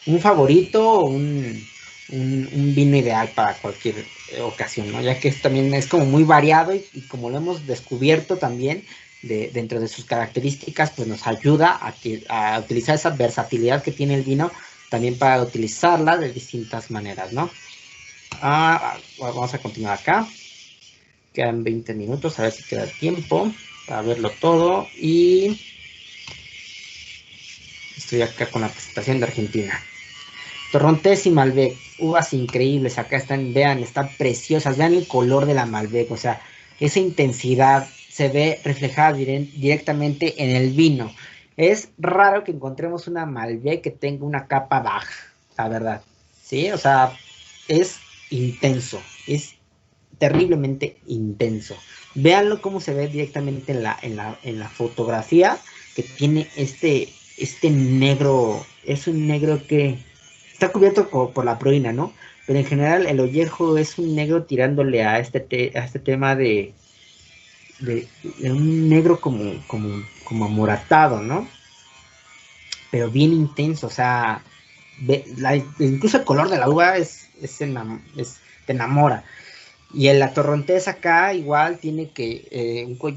un favorito o un vino ideal para cualquier ocasión, ¿no? Ya que también es como muy variado y como lo hemos descubierto también, dentro de sus características, pues nos ayuda a utilizar esa versatilidad que tiene el vino, también para utilizarla de distintas maneras, ¿no? Vamos a continuar acá. Quedan 20 minutos, a ver si queda tiempo para verlo todo. Y estoy acá con la presentación de Argentina. Torrontés y Malbec, uvas increíbles, acá están, vean, están preciosas, vean el color de la Malbec, o sea, esa intensidad se ve reflejada directamente en el vino. Es raro que encontremos una Malbec que tenga una capa baja, la verdad, ¿sí? O sea, es intenso, es terriblemente intenso. Véanlo cómo se ve directamente en la fotografía, que tiene este negro, es un negro que está cubierto por la proina, ¿no? Pero en general el ollejo es un negro tirándole a este tema de un negro como amoratado, ¿no? Pero bien intenso, o sea, incluso el color de la uva te enamora. Y la torrontés acá igual tiene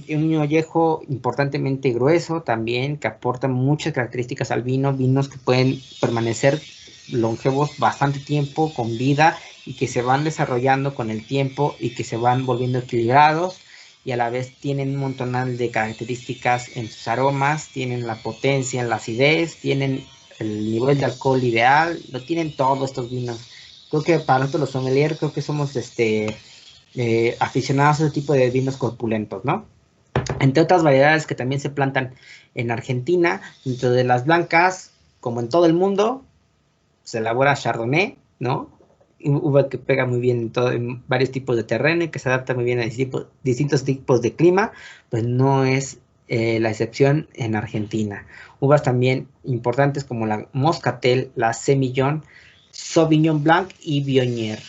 un ollejo importantemente grueso también, que aporta muchas características al vino, vinos que pueden permanecer longevos bastante tiempo con vida y que se van desarrollando con el tiempo y que se van volviendo equilibrados y a la vez tienen un montonal de características en sus aromas, tienen la potencia en la acidez, tienen el nivel de alcohol ideal, lo tienen todos estos vinos. Creo que para nosotros los sommeliers, creo que somos aficionados a ese tipo de vinos corpulentos, ¿no? Entre otras variedades que también se plantan en Argentina, dentro de las blancas, como en todo el mundo, se elabora Chardonnay, ¿no? Uva que pega muy bien en varios tipos de terreno y que se adapta muy bien a distintos tipos de clima, pues no es la excepción en Argentina. Uvas también importantes como la Moscatel, la Semillon, Sauvignon Blanc y Viognier.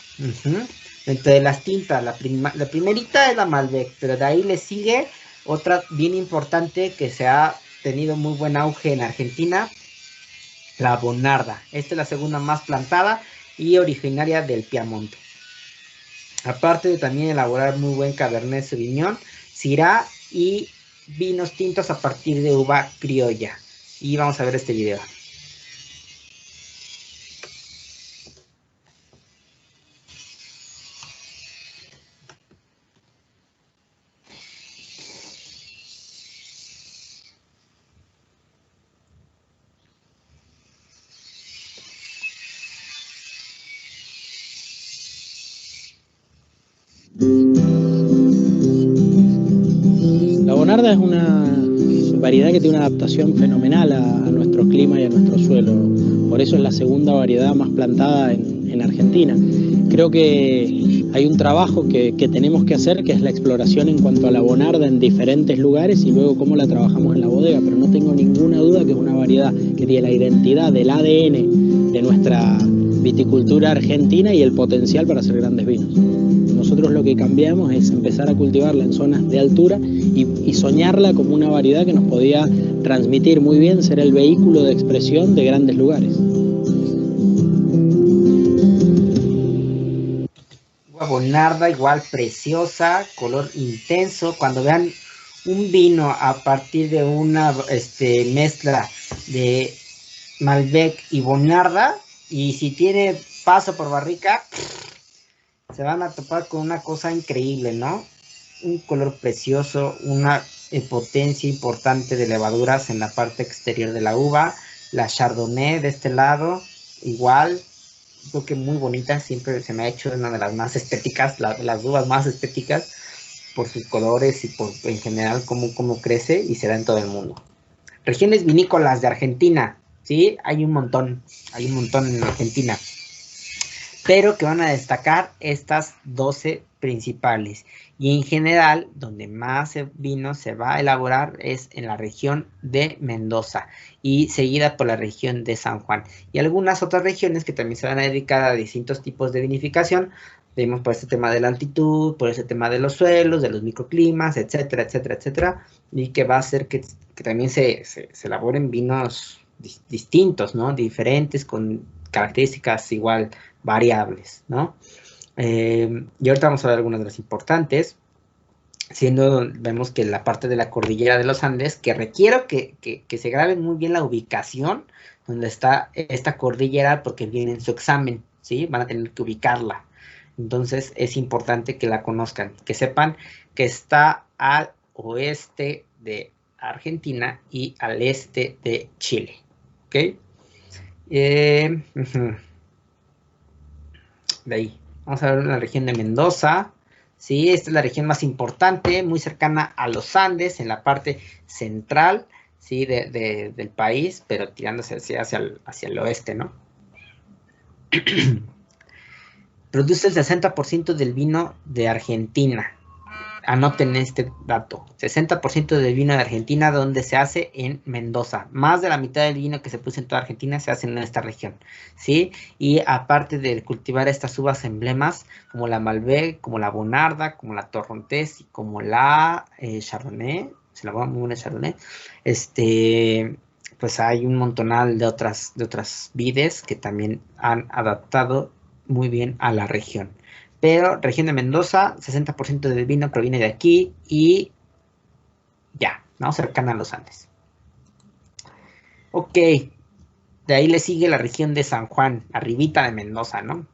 Dentro de las tintas, la primerita es la Malbec, pero de ahí le sigue otra bien importante que se ha tenido muy buen auge en Argentina, la Bonarda. Esta es la segunda más plantada y originaria del Piamonte. Aparte de también elaborar muy buen Cabernet Sauvignon, Syrah y vinos tintos a partir de uva criolla. Y vamos a ver este video. La Bonarda es una variedad que tiene una adaptación fenomenal a nuestro clima y a nuestro suelo. Por eso es la segunda variedad más plantada en Argentina. Creo que hay un trabajo que tenemos que hacer, que es la exploración en cuanto a la Bonarda en diferentes lugares y luego cómo la trabajamos en la bodega, pero no tengo ninguna duda que es una variedad que tiene la identidad del ADN de nuestra viticultura argentina y el potencial para hacer grandes vinos. Nosotros lo que cambiamos es empezar a cultivarla en zonas de altura y soñarla como una variedad que nos podía transmitir muy bien, ser el vehículo de expresión de grandes lugares. Bonarda igual preciosa, color intenso. Cuando vean un vino a partir de una mezcla de Malbec y Bonarda, y si tiene paso por barrica, se van a topar con una cosa increíble, ¿no? Un color precioso, una potencia importante de levaduras en la parte exterior de la uva. La Chardonnay de este lado, igual, creo que muy bonita, siempre se me ha hecho una de las más estéticas, las uvas más estéticas, por sus colores y por en general cómo crece y se da en todo el mundo. Regiones vinícolas de Argentina, ¿sí? Hay un montón en Argentina, pero que van a destacar estas 12 principales. Y en general, donde más vino se va a elaborar es en la región de Mendoza y seguida por la región de San Juan. Y algunas otras regiones que también se van a dedicar a distintos tipos de vinificación, vemos por este tema de la altitud, por ese tema de los suelos, de los microclimas, etcétera, etcétera, etcétera, y que va a hacer que también se elaboren vinos distintos, ¿no? Diferentes, con características igual variables, ¿no? Y ahorita vamos a ver algunas de las importantes, vemos que la parte de la cordillera de los Andes, que requiero que se graben muy bien la ubicación donde está esta cordillera, porque viene en su examen, ¿sí? Van a tener que ubicarla. Entonces es importante que la conozcan, que sepan que está al oeste de Argentina y al este de Chile, ¿ok? De ahí, vamos a ver la región de Mendoza, ¿sí? Esta es la región más importante, muy cercana a los Andes, en la parte central, ¿sí? del país, pero tirándose hacia el oeste, ¿no? Produce el 60% del vino de Argentina. Anoten este dato, 60% del vino de Argentina donde se hace en Mendoza. Más de la mitad del vino que se produce en toda Argentina se hace en esta región, ¿sí? Y aparte de cultivar estas uvas emblemas, como la Malbec, como la Bonarda, como la Torrontés y como la Chardonnay, se la va muy buena Chardonnay, pues hay un montonal de otras vides que también han adaptado muy bien a la región. Pero región de Mendoza, 60% del vino proviene de aquí y ya, ¿no? Cercana a los Andes. Ok, de ahí le sigue la región de San Juan, arribita de Mendoza, ¿no?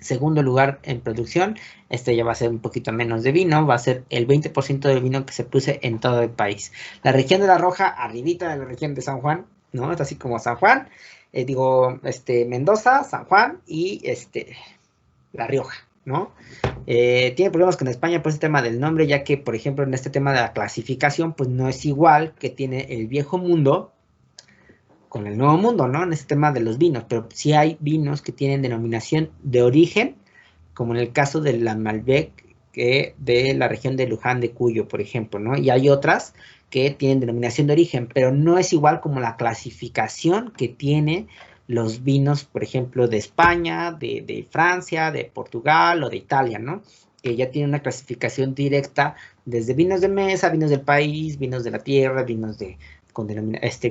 Segundo lugar en producción, ya va a ser un poquito menos de vino, va a ser el 20% del vino que se produce en todo el país. La región de La Roja, arribita de la región de San Juan, ¿no? Es así como San Juan, Mendoza, San Juan y La Rioja, ¿no? Tiene problemas con España por ese tema del nombre, ya que, por ejemplo, en este tema de la clasificación, pues no es igual que tiene el viejo mundo con el nuevo mundo, ¿no? En este tema de los vinos, pero sí hay vinos que tienen denominación de origen, como en el caso de la Malbec, de la región de Luján de Cuyo, por ejemplo, ¿no? Y hay otras que tienen denominación de origen, pero no es igual como la clasificación que tiene los vinos, por ejemplo, de España, de Francia, de Portugal o de Italia, ¿no? Que ya tiene una clasificación directa desde vinos de mesa, vinos del país, vinos de la tierra, vinos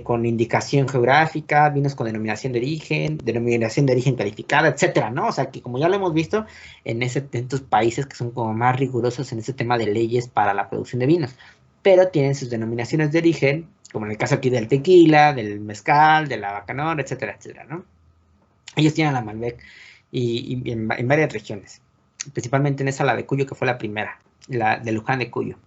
con indicación geográfica, vinos con denominación de origen calificada, etcétera, ¿no? O sea, que como ya lo hemos visto en estos países que son como más rigurosos en ese tema de leyes para la producción de vinos, pero tienen sus denominaciones de origen, como en el caso aquí del tequila, del mezcal, de la bacanora, etcétera, etcétera, ¿no? Ellos tienen la Malbec y en varias regiones, principalmente en esa, la de Cuyo, que fue la primera, la de Luján de Cuyo.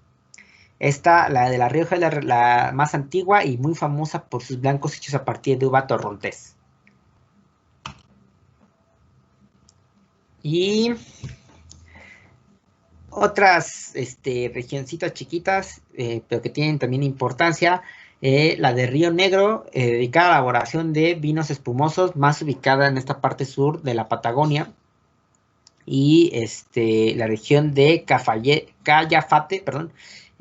Esta, la de La Rioja, es la más antigua y muy famosa por sus blancos hechos a partir de uva torrontés. Y otras regioncitas chiquitas, pero que tienen también importancia, la de Río Negro, dedicada a la elaboración de vinos espumosos, más ubicada en esta parte sur de la Patagonia. Y la región de Callafate, perdón,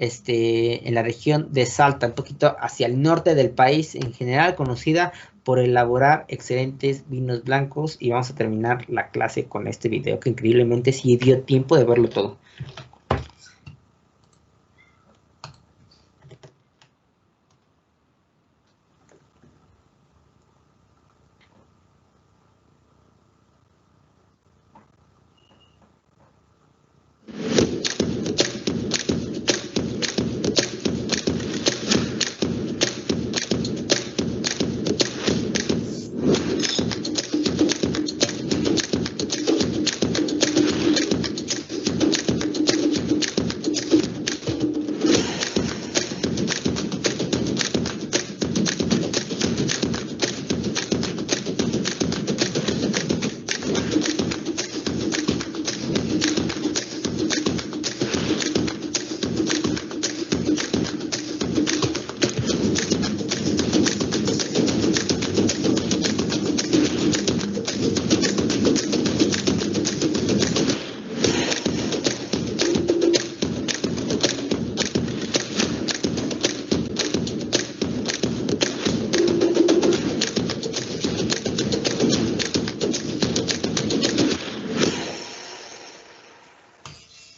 en la región de Salta, un poquito hacia el norte del país, en general conocida por elaborar excelentes vinos blancos. Y vamos a terminar la clase con este video, que increíblemente sí dio tiempo de verlo todo.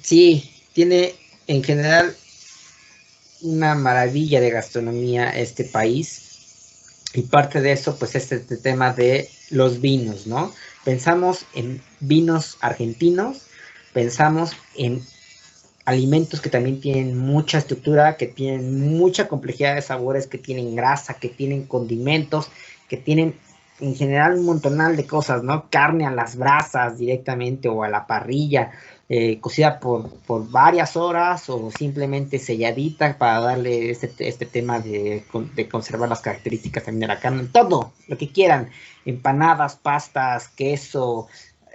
Sí, tiene en general una maravilla de gastronomía este país, y parte de eso pues es este tema de los vinos, ¿no? Pensamos en vinos argentinos, pensamos en alimentos que también tienen mucha estructura, que tienen mucha complejidad de sabores, que tienen grasa, que tienen condimentos, que tienen en general un montonal de cosas, ¿no? Carne a las brasas directamente o a la parrilla, cocida por varias horas o simplemente selladita para darle este tema de conservar las características también de la carne. Todo lo que quieran, empanadas, pastas, queso,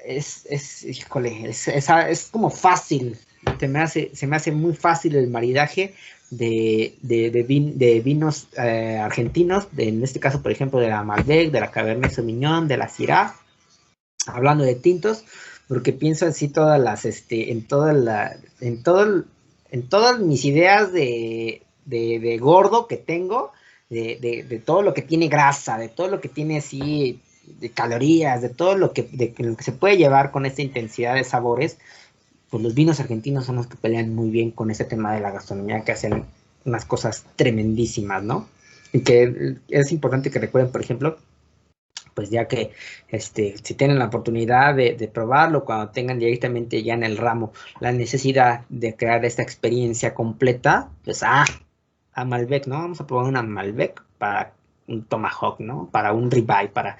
híjole, es como fácil. Se me hace muy fácil el maridaje de vinos argentinos, en este caso, por ejemplo, de la Malbec, de la Cabernet Sauvignon, de la Syrah, hablando de tintos, porque pienso así en todas mis ideas de gordo que tengo, de todo lo que tiene grasa, de todo lo que tiene así de calorías, de todo lo que se puede llevar con esta intensidad de sabores. Pues los vinos argentinos son los que pelean muy bien con ese tema de la gastronomía, que hacen unas cosas tremendísimas, ¿no? Y que es importante que recuerden, por ejemplo, pues ya que si tienen la oportunidad de probarlo, cuando tengan directamente ya en el ramo la necesidad de crear esta experiencia completa, pues a Malbec, ¿no? Vamos a probar una Malbec para un tomahawk, ¿no? Para un ribeye, para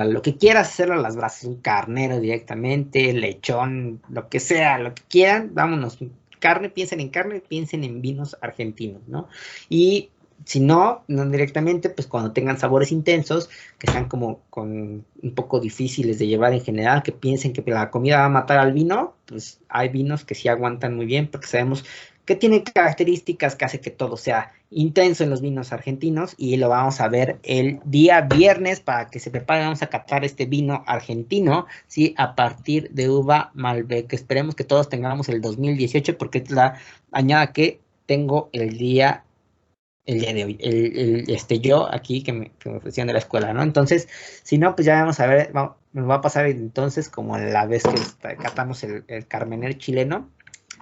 lo que quieras hacerlo a las brasas, un carnero directamente, lechón, lo que sea, lo que quieran, vámonos. Carne, piensen en vinos argentinos, ¿no? Y si no directamente, pues cuando tengan sabores intensos, que sean como un poco difíciles de llevar en general, que piensen que la comida va a matar al vino, pues hay vinos que sí aguantan muy bien, porque sabemos que tienen características que hace que todo sea intenso en los vinos argentinos, y lo vamos a ver el día viernes para que se preparen. Vamos a catar este vino argentino, ¿sí? A partir de uva Malbec. Esperemos que todos tengamos el 2018, porque es la añada que tengo el día el día de hoy, yo aquí que me ofrecían de la escuela, ¿no? Entonces, si no, pues ya vamos a ver, me va a pasar entonces como la vez que catamos el Carmener chileno.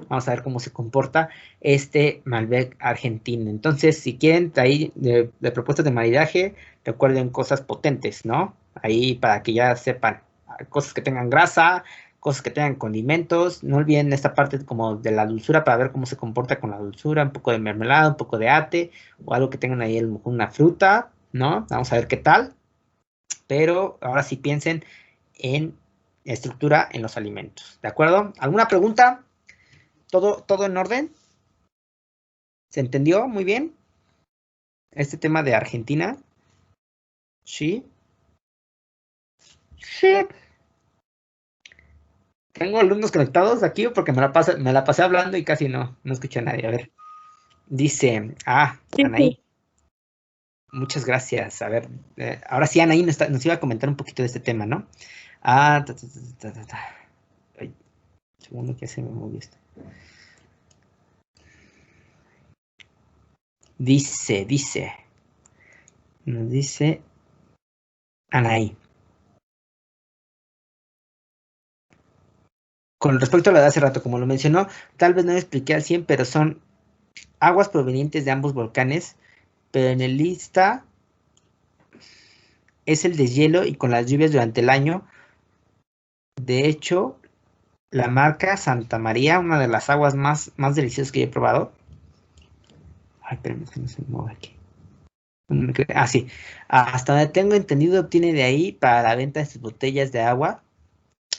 Vamos a ver cómo se comporta este Malbec argentino. Entonces, si quieren ahí de propuestas de maridaje, recuerden cosas potentes, ¿no? Ahí para que ya sepan, cosas que tengan grasa, cosas que tengan condimentos. No olviden esta parte como de la dulzura para ver cómo se comporta con la dulzura, un poco de mermelada, un poco de ate, o algo que tengan ahí, una fruta, ¿no? Vamos a ver qué tal. Pero ahora sí piensen en estructura en los alimentos, ¿de acuerdo? ¿Alguna pregunta? ¿Todo en orden? ¿Se entendió muy bien? Este tema de Argentina. ¿Sí? Sí. Tengo alumnos conectados aquí porque me la pasé hablando y casi no escuché a nadie. A ver. Dice, Anaí. Muchas gracias. A ver, ahora sí, Anaí nos iba a comentar un poquito de este tema, ¿no? Ay, segundo que se me movió esto. Nos dice Anaí. Con respecto a la de hace rato, como lo mencionó, tal vez no me expliqué al 100, pero son aguas provenientes de ambos volcanes, pero en el lista es el deshielo y con las lluvias durante el año. De hecho, la marca Santa María, una de las aguas más deliciosas que yo he probado. Ay, pero es que no se mueve aquí. Sí. Hasta donde tengo entendido, obtiene de ahí para la venta de sus botellas de agua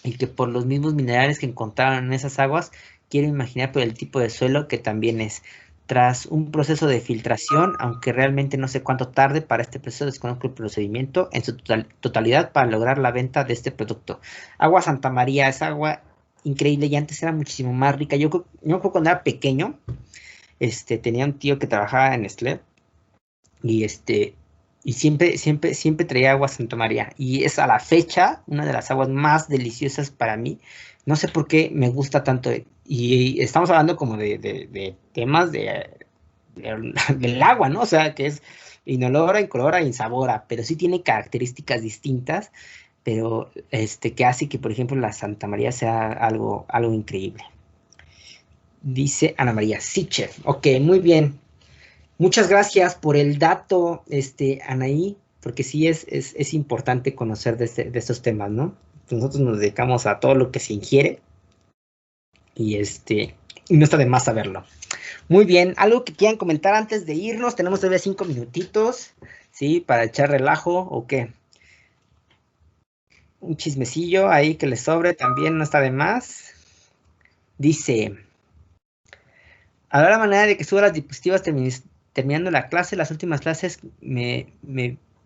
y que por los mismos minerales que encontraron en esas aguas, quiero imaginar por el tipo de suelo que también es. Tras un proceso de filtración, aunque realmente no sé cuánto tarde para este proceso, desconozco el procedimiento en su totalidad para lograr la venta de este producto. Agua Santa María es agua increíble y antes era muchísimo más rica. Yo cuando era pequeño, tenía un tío que trabajaba en Nestlé y siempre traía agua Santa María y es a la fecha una de las aguas más deliciosas para mí. No sé por qué me gusta tanto y estamos hablando como de temas del agua, ¿no? O sea, que es inolora, incolora, insabora, pero sí tiene características distintas, pero que hace que, por ejemplo, la Santa María sea algo increíble. Dice Ana María, sí, chef. Ok, muy bien. Muchas gracias por el dato, Anaí, porque sí es importante conocer de estos temas, ¿no? Nosotros nos dedicamos a todo lo que se ingiere y no está de más saberlo. Muy bien, algo que quieran comentar antes de irnos, tenemos todavía 5 minutitos, ¿sí? Para echar relajo, ¿o qué? Un chismecillo ahí que les sobre también no está de más. Dice, a la manera de que suba las diapositivas terminando la clase, las últimas clases me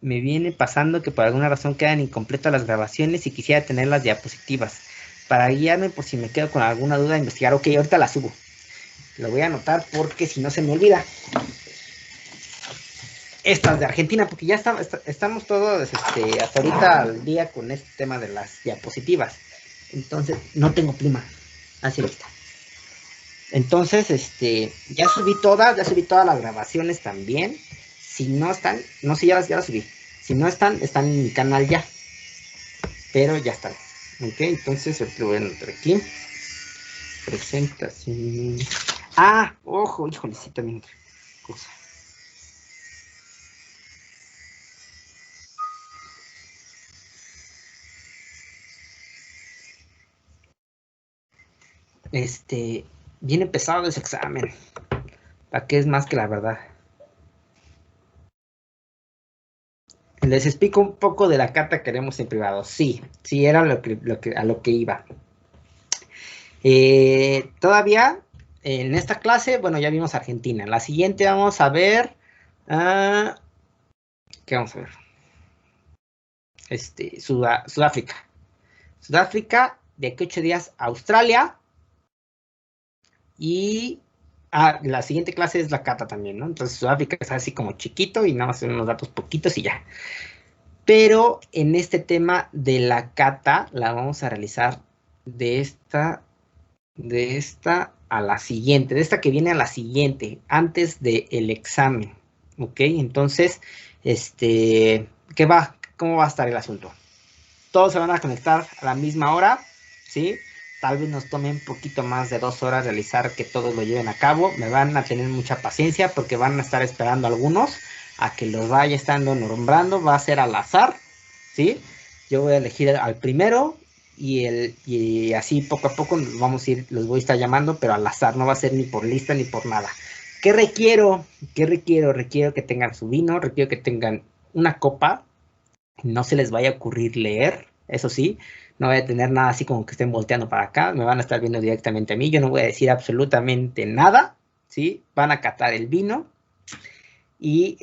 viene pasando que por alguna razón quedan incompletas las grabaciones y quisiera tener las diapositivas para guiarme por si me quedo con alguna duda, investigar. Ok, ahorita la subo. Lo voy a anotar porque si no se me olvida. Estas de Argentina, porque ya estamos todos hasta ahorita al día con este tema de las diapositivas. Entonces, no tengo pluma. Así está. Entonces, ya subí todas las grabaciones también. Si no están, no sé, ya las subí. Si no están en mi canal ya. Pero ya están. Ok, entonces lo voy a anotar aquí. Presentación. Ojo, híjole, sí, también otra cosa. Viene pesado ese examen. ¿Para qué es más que la verdad? Les explico un poco de la carta que haremos en privado. Sí, era a lo que iba. Todavía en esta clase, bueno, ya vimos Argentina. En la siguiente vamos a ver. ¿Qué vamos a ver? Sudáfrica. Sudáfrica, de aquí 8 días, Australia. Y la siguiente clase es la cata también, ¿no? Entonces Sudáfrica es así como chiquito y nada más unos datos poquitos y ya. Pero en este tema de la cata la vamos a realizar de esta a la siguiente, de esta que viene a la siguiente, antes del examen, ¿ok? Entonces, ¿cómo va a estar el asunto? Todos se van a conectar a la misma hora, ¿sí? Tal vez nos tome un poquito más de 2 horas realizar que todos lo lleven a cabo. Me van a tener mucha paciencia porque van a estar esperando algunos a que los vaya estando nombrando. Va a ser al azar, ¿sí? Yo voy a elegir al primero y así poco a poco los voy a estar llamando, pero al azar, no va a ser ni por lista ni por nada. ¿Qué requiero? Requiero que tengan su vino, requiero que tengan una copa, no se les vaya a ocurrir leer, eso sí, no voy a tener nada así como que estén volteando para acá, me van a estar viendo directamente a mí, yo no voy a decir absolutamente nada, ¿sí? Van a catar el vino y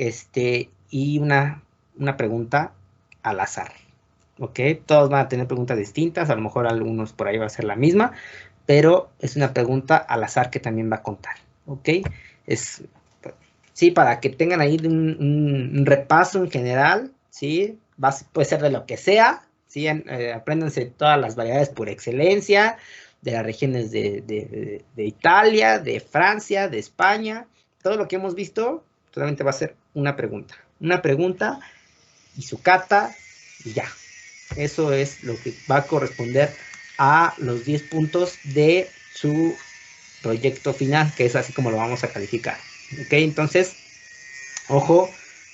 una pregunta al azar, ¿ok? Todos van a tener preguntas distintas, a lo mejor algunos por ahí va a ser la misma, pero es una pregunta al azar que también va a contar, ¿ok? Sí, para que tengan ahí un repaso en general, ¿sí? Puede ser de lo que sea, ¿sí? Apréndanse todas las variedades por excelencia, de las regiones de Italia, de Francia, de España, todo lo que hemos visto, solamente va a ser una pregunta y su cata, y ya. Eso es lo que va a corresponder a los 10 puntos de su proyecto final, que es así como lo vamos a calificar, ¿ok? Entonces, ojo,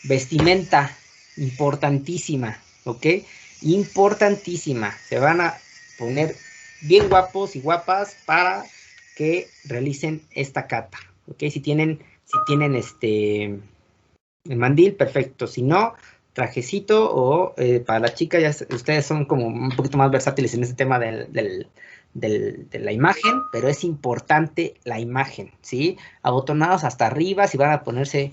vestimenta, importantísima, ¿ok? Importantísima, se van a poner bien guapos y guapas para que realicen esta cata, ¿ok? Si tienen el mandil, perfecto, si no, trajecito o para las chicas, ustedes son como un poquito más versátiles en este tema de la imagen, pero es importante la imagen, ¿sí? Abotonados hasta arriba, si van a ponerse,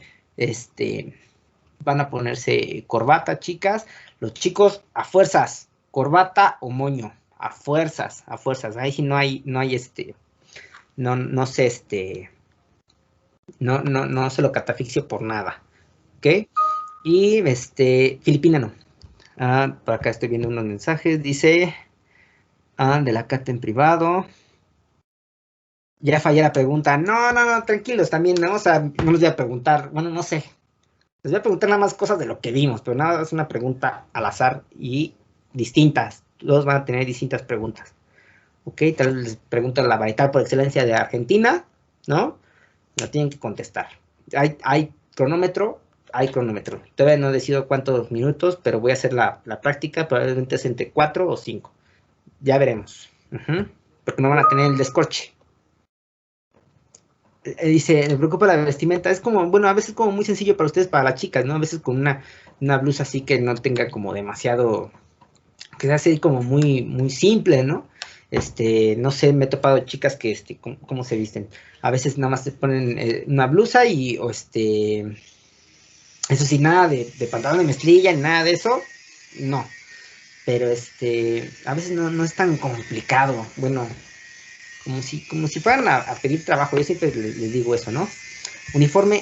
corbata, chicas, los chicos, a fuerzas, corbata o moño, a fuerzas, ahí sí no se lo catafixio por nada, ¿ok? Y, Filipina no. Por acá estoy viendo unos mensajes, dice... de la cata en privado. Ya fallé la pregunta. No, tranquilos también, ¿no? O sea, no les voy a preguntar, bueno, no sé. Les voy a preguntar nada más cosas de lo que vimos, pero nada, es una pregunta al azar y distintas. Todos van a tener distintas preguntas. Ok, tal vez les pregunto la varietal por excelencia de Argentina, ¿no? La tienen que contestar. Hay cronómetro. Todavía no decido cuántos minutos, pero voy a hacer la práctica, probablemente es entre 4 o 5. Ya veremos. Porque no van a tener el descorche. Dice, me preocupa la vestimenta. Es como, bueno, a veces como muy sencillo para ustedes, para las chicas, ¿no? A veces con una blusa así que no tenga como demasiado, que sea así como muy, muy simple, ¿no? No sé, me he topado chicas que, ¿cómo se visten? A veces nada más se ponen una blusa y, eso sí, nada de pantalón de mezclilla, ni nada de eso, no. Pero a veces no es tan complicado. Bueno, como si fueran a pedir trabajo. Yo siempre les digo eso, ¿no? Uniforme,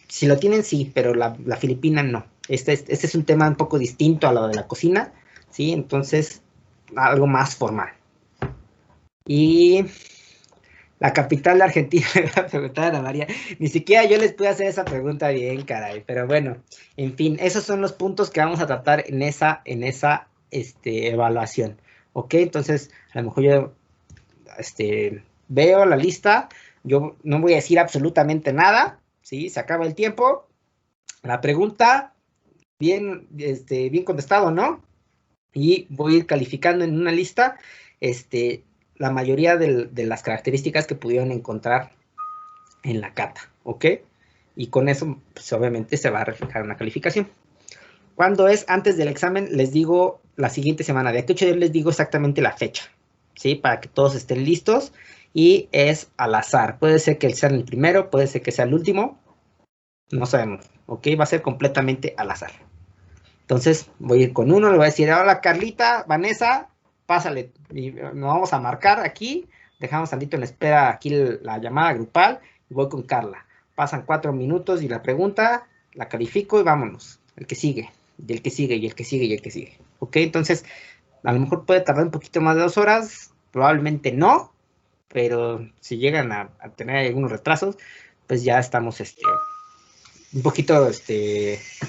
si lo tienen, sí, pero la filipina no. Este es un tema un poco distinto a lo de la cocina, ¿sí? Entonces, algo más formal. Y la capital de Argentina, me va a preguntar a Ana María. Ni siquiera yo les pude hacer esa pregunta bien, caray. Pero bueno, en fin, esos son los puntos que vamos a tratar en esa evaluación. ¿Ok? Entonces, a lo mejor yo veo la lista. Yo no voy a decir absolutamente nada, ¿sí? Se acaba el tiempo. La pregunta, bien contestado, ¿no? Y voy a ir calificando en una lista, la mayoría de las características que pudieron encontrar en la cata, ¿ok? Y con eso, pues obviamente se va a reflejar una calificación. ¿Cuándo es? Antes del examen, les digo la siguiente semana. De aquí a 8 días les digo exactamente la fecha, ¿sí? Para que todos estén listos. Y es al azar. Puede ser que sea el primero, puede ser que sea el último. No sabemos, ¿ok? Va a ser completamente al azar. Entonces, voy a ir con uno, le voy a decir, hola Carlita, Vanessa, pásale, y nos vamos a marcar aquí, dejamos tantito en espera aquí la llamada grupal, y voy con Carla. Pasan 4 minutos y la pregunta, la califico y vámonos. El que sigue, y el que sigue, y el que sigue, y el que sigue. ¿Ok? Entonces, a lo mejor puede tardar un poquito más de 2 horas, probablemente no, pero si llegan a tener algunos retrasos, pues ya estamos un poquito,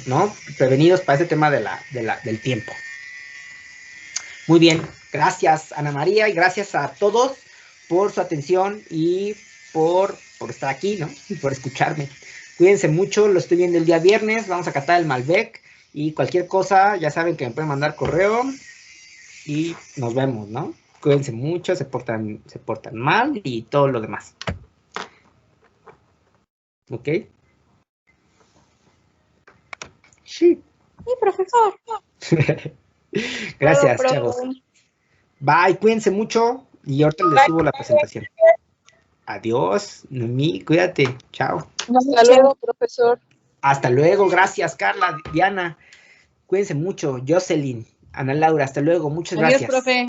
¿no? Prevenidos para ese tema del tiempo. Muy bien, gracias Ana María y gracias a todos por su atención y por estar aquí, ¿no? Y por escucharme. Cuídense mucho, lo estoy viendo el día viernes, vamos a catar el Malbec y cualquier cosa, ya saben que me pueden mandar correo y nos vemos, ¿no? Cuídense mucho, se portan mal y todo lo demás. ¿Ok? Sí. Sí, profesor. Gracias, chavos. Bye, cuídense mucho y ahorita les subo la presentación. Adiós, Noemí, cuídate. Chao. Hasta luego, profesor. Hasta luego, gracias, Carla, Diana. Cuídense mucho. Jocelyn, Ana Laura, hasta luego. Muchas gracias. Adiós, profe.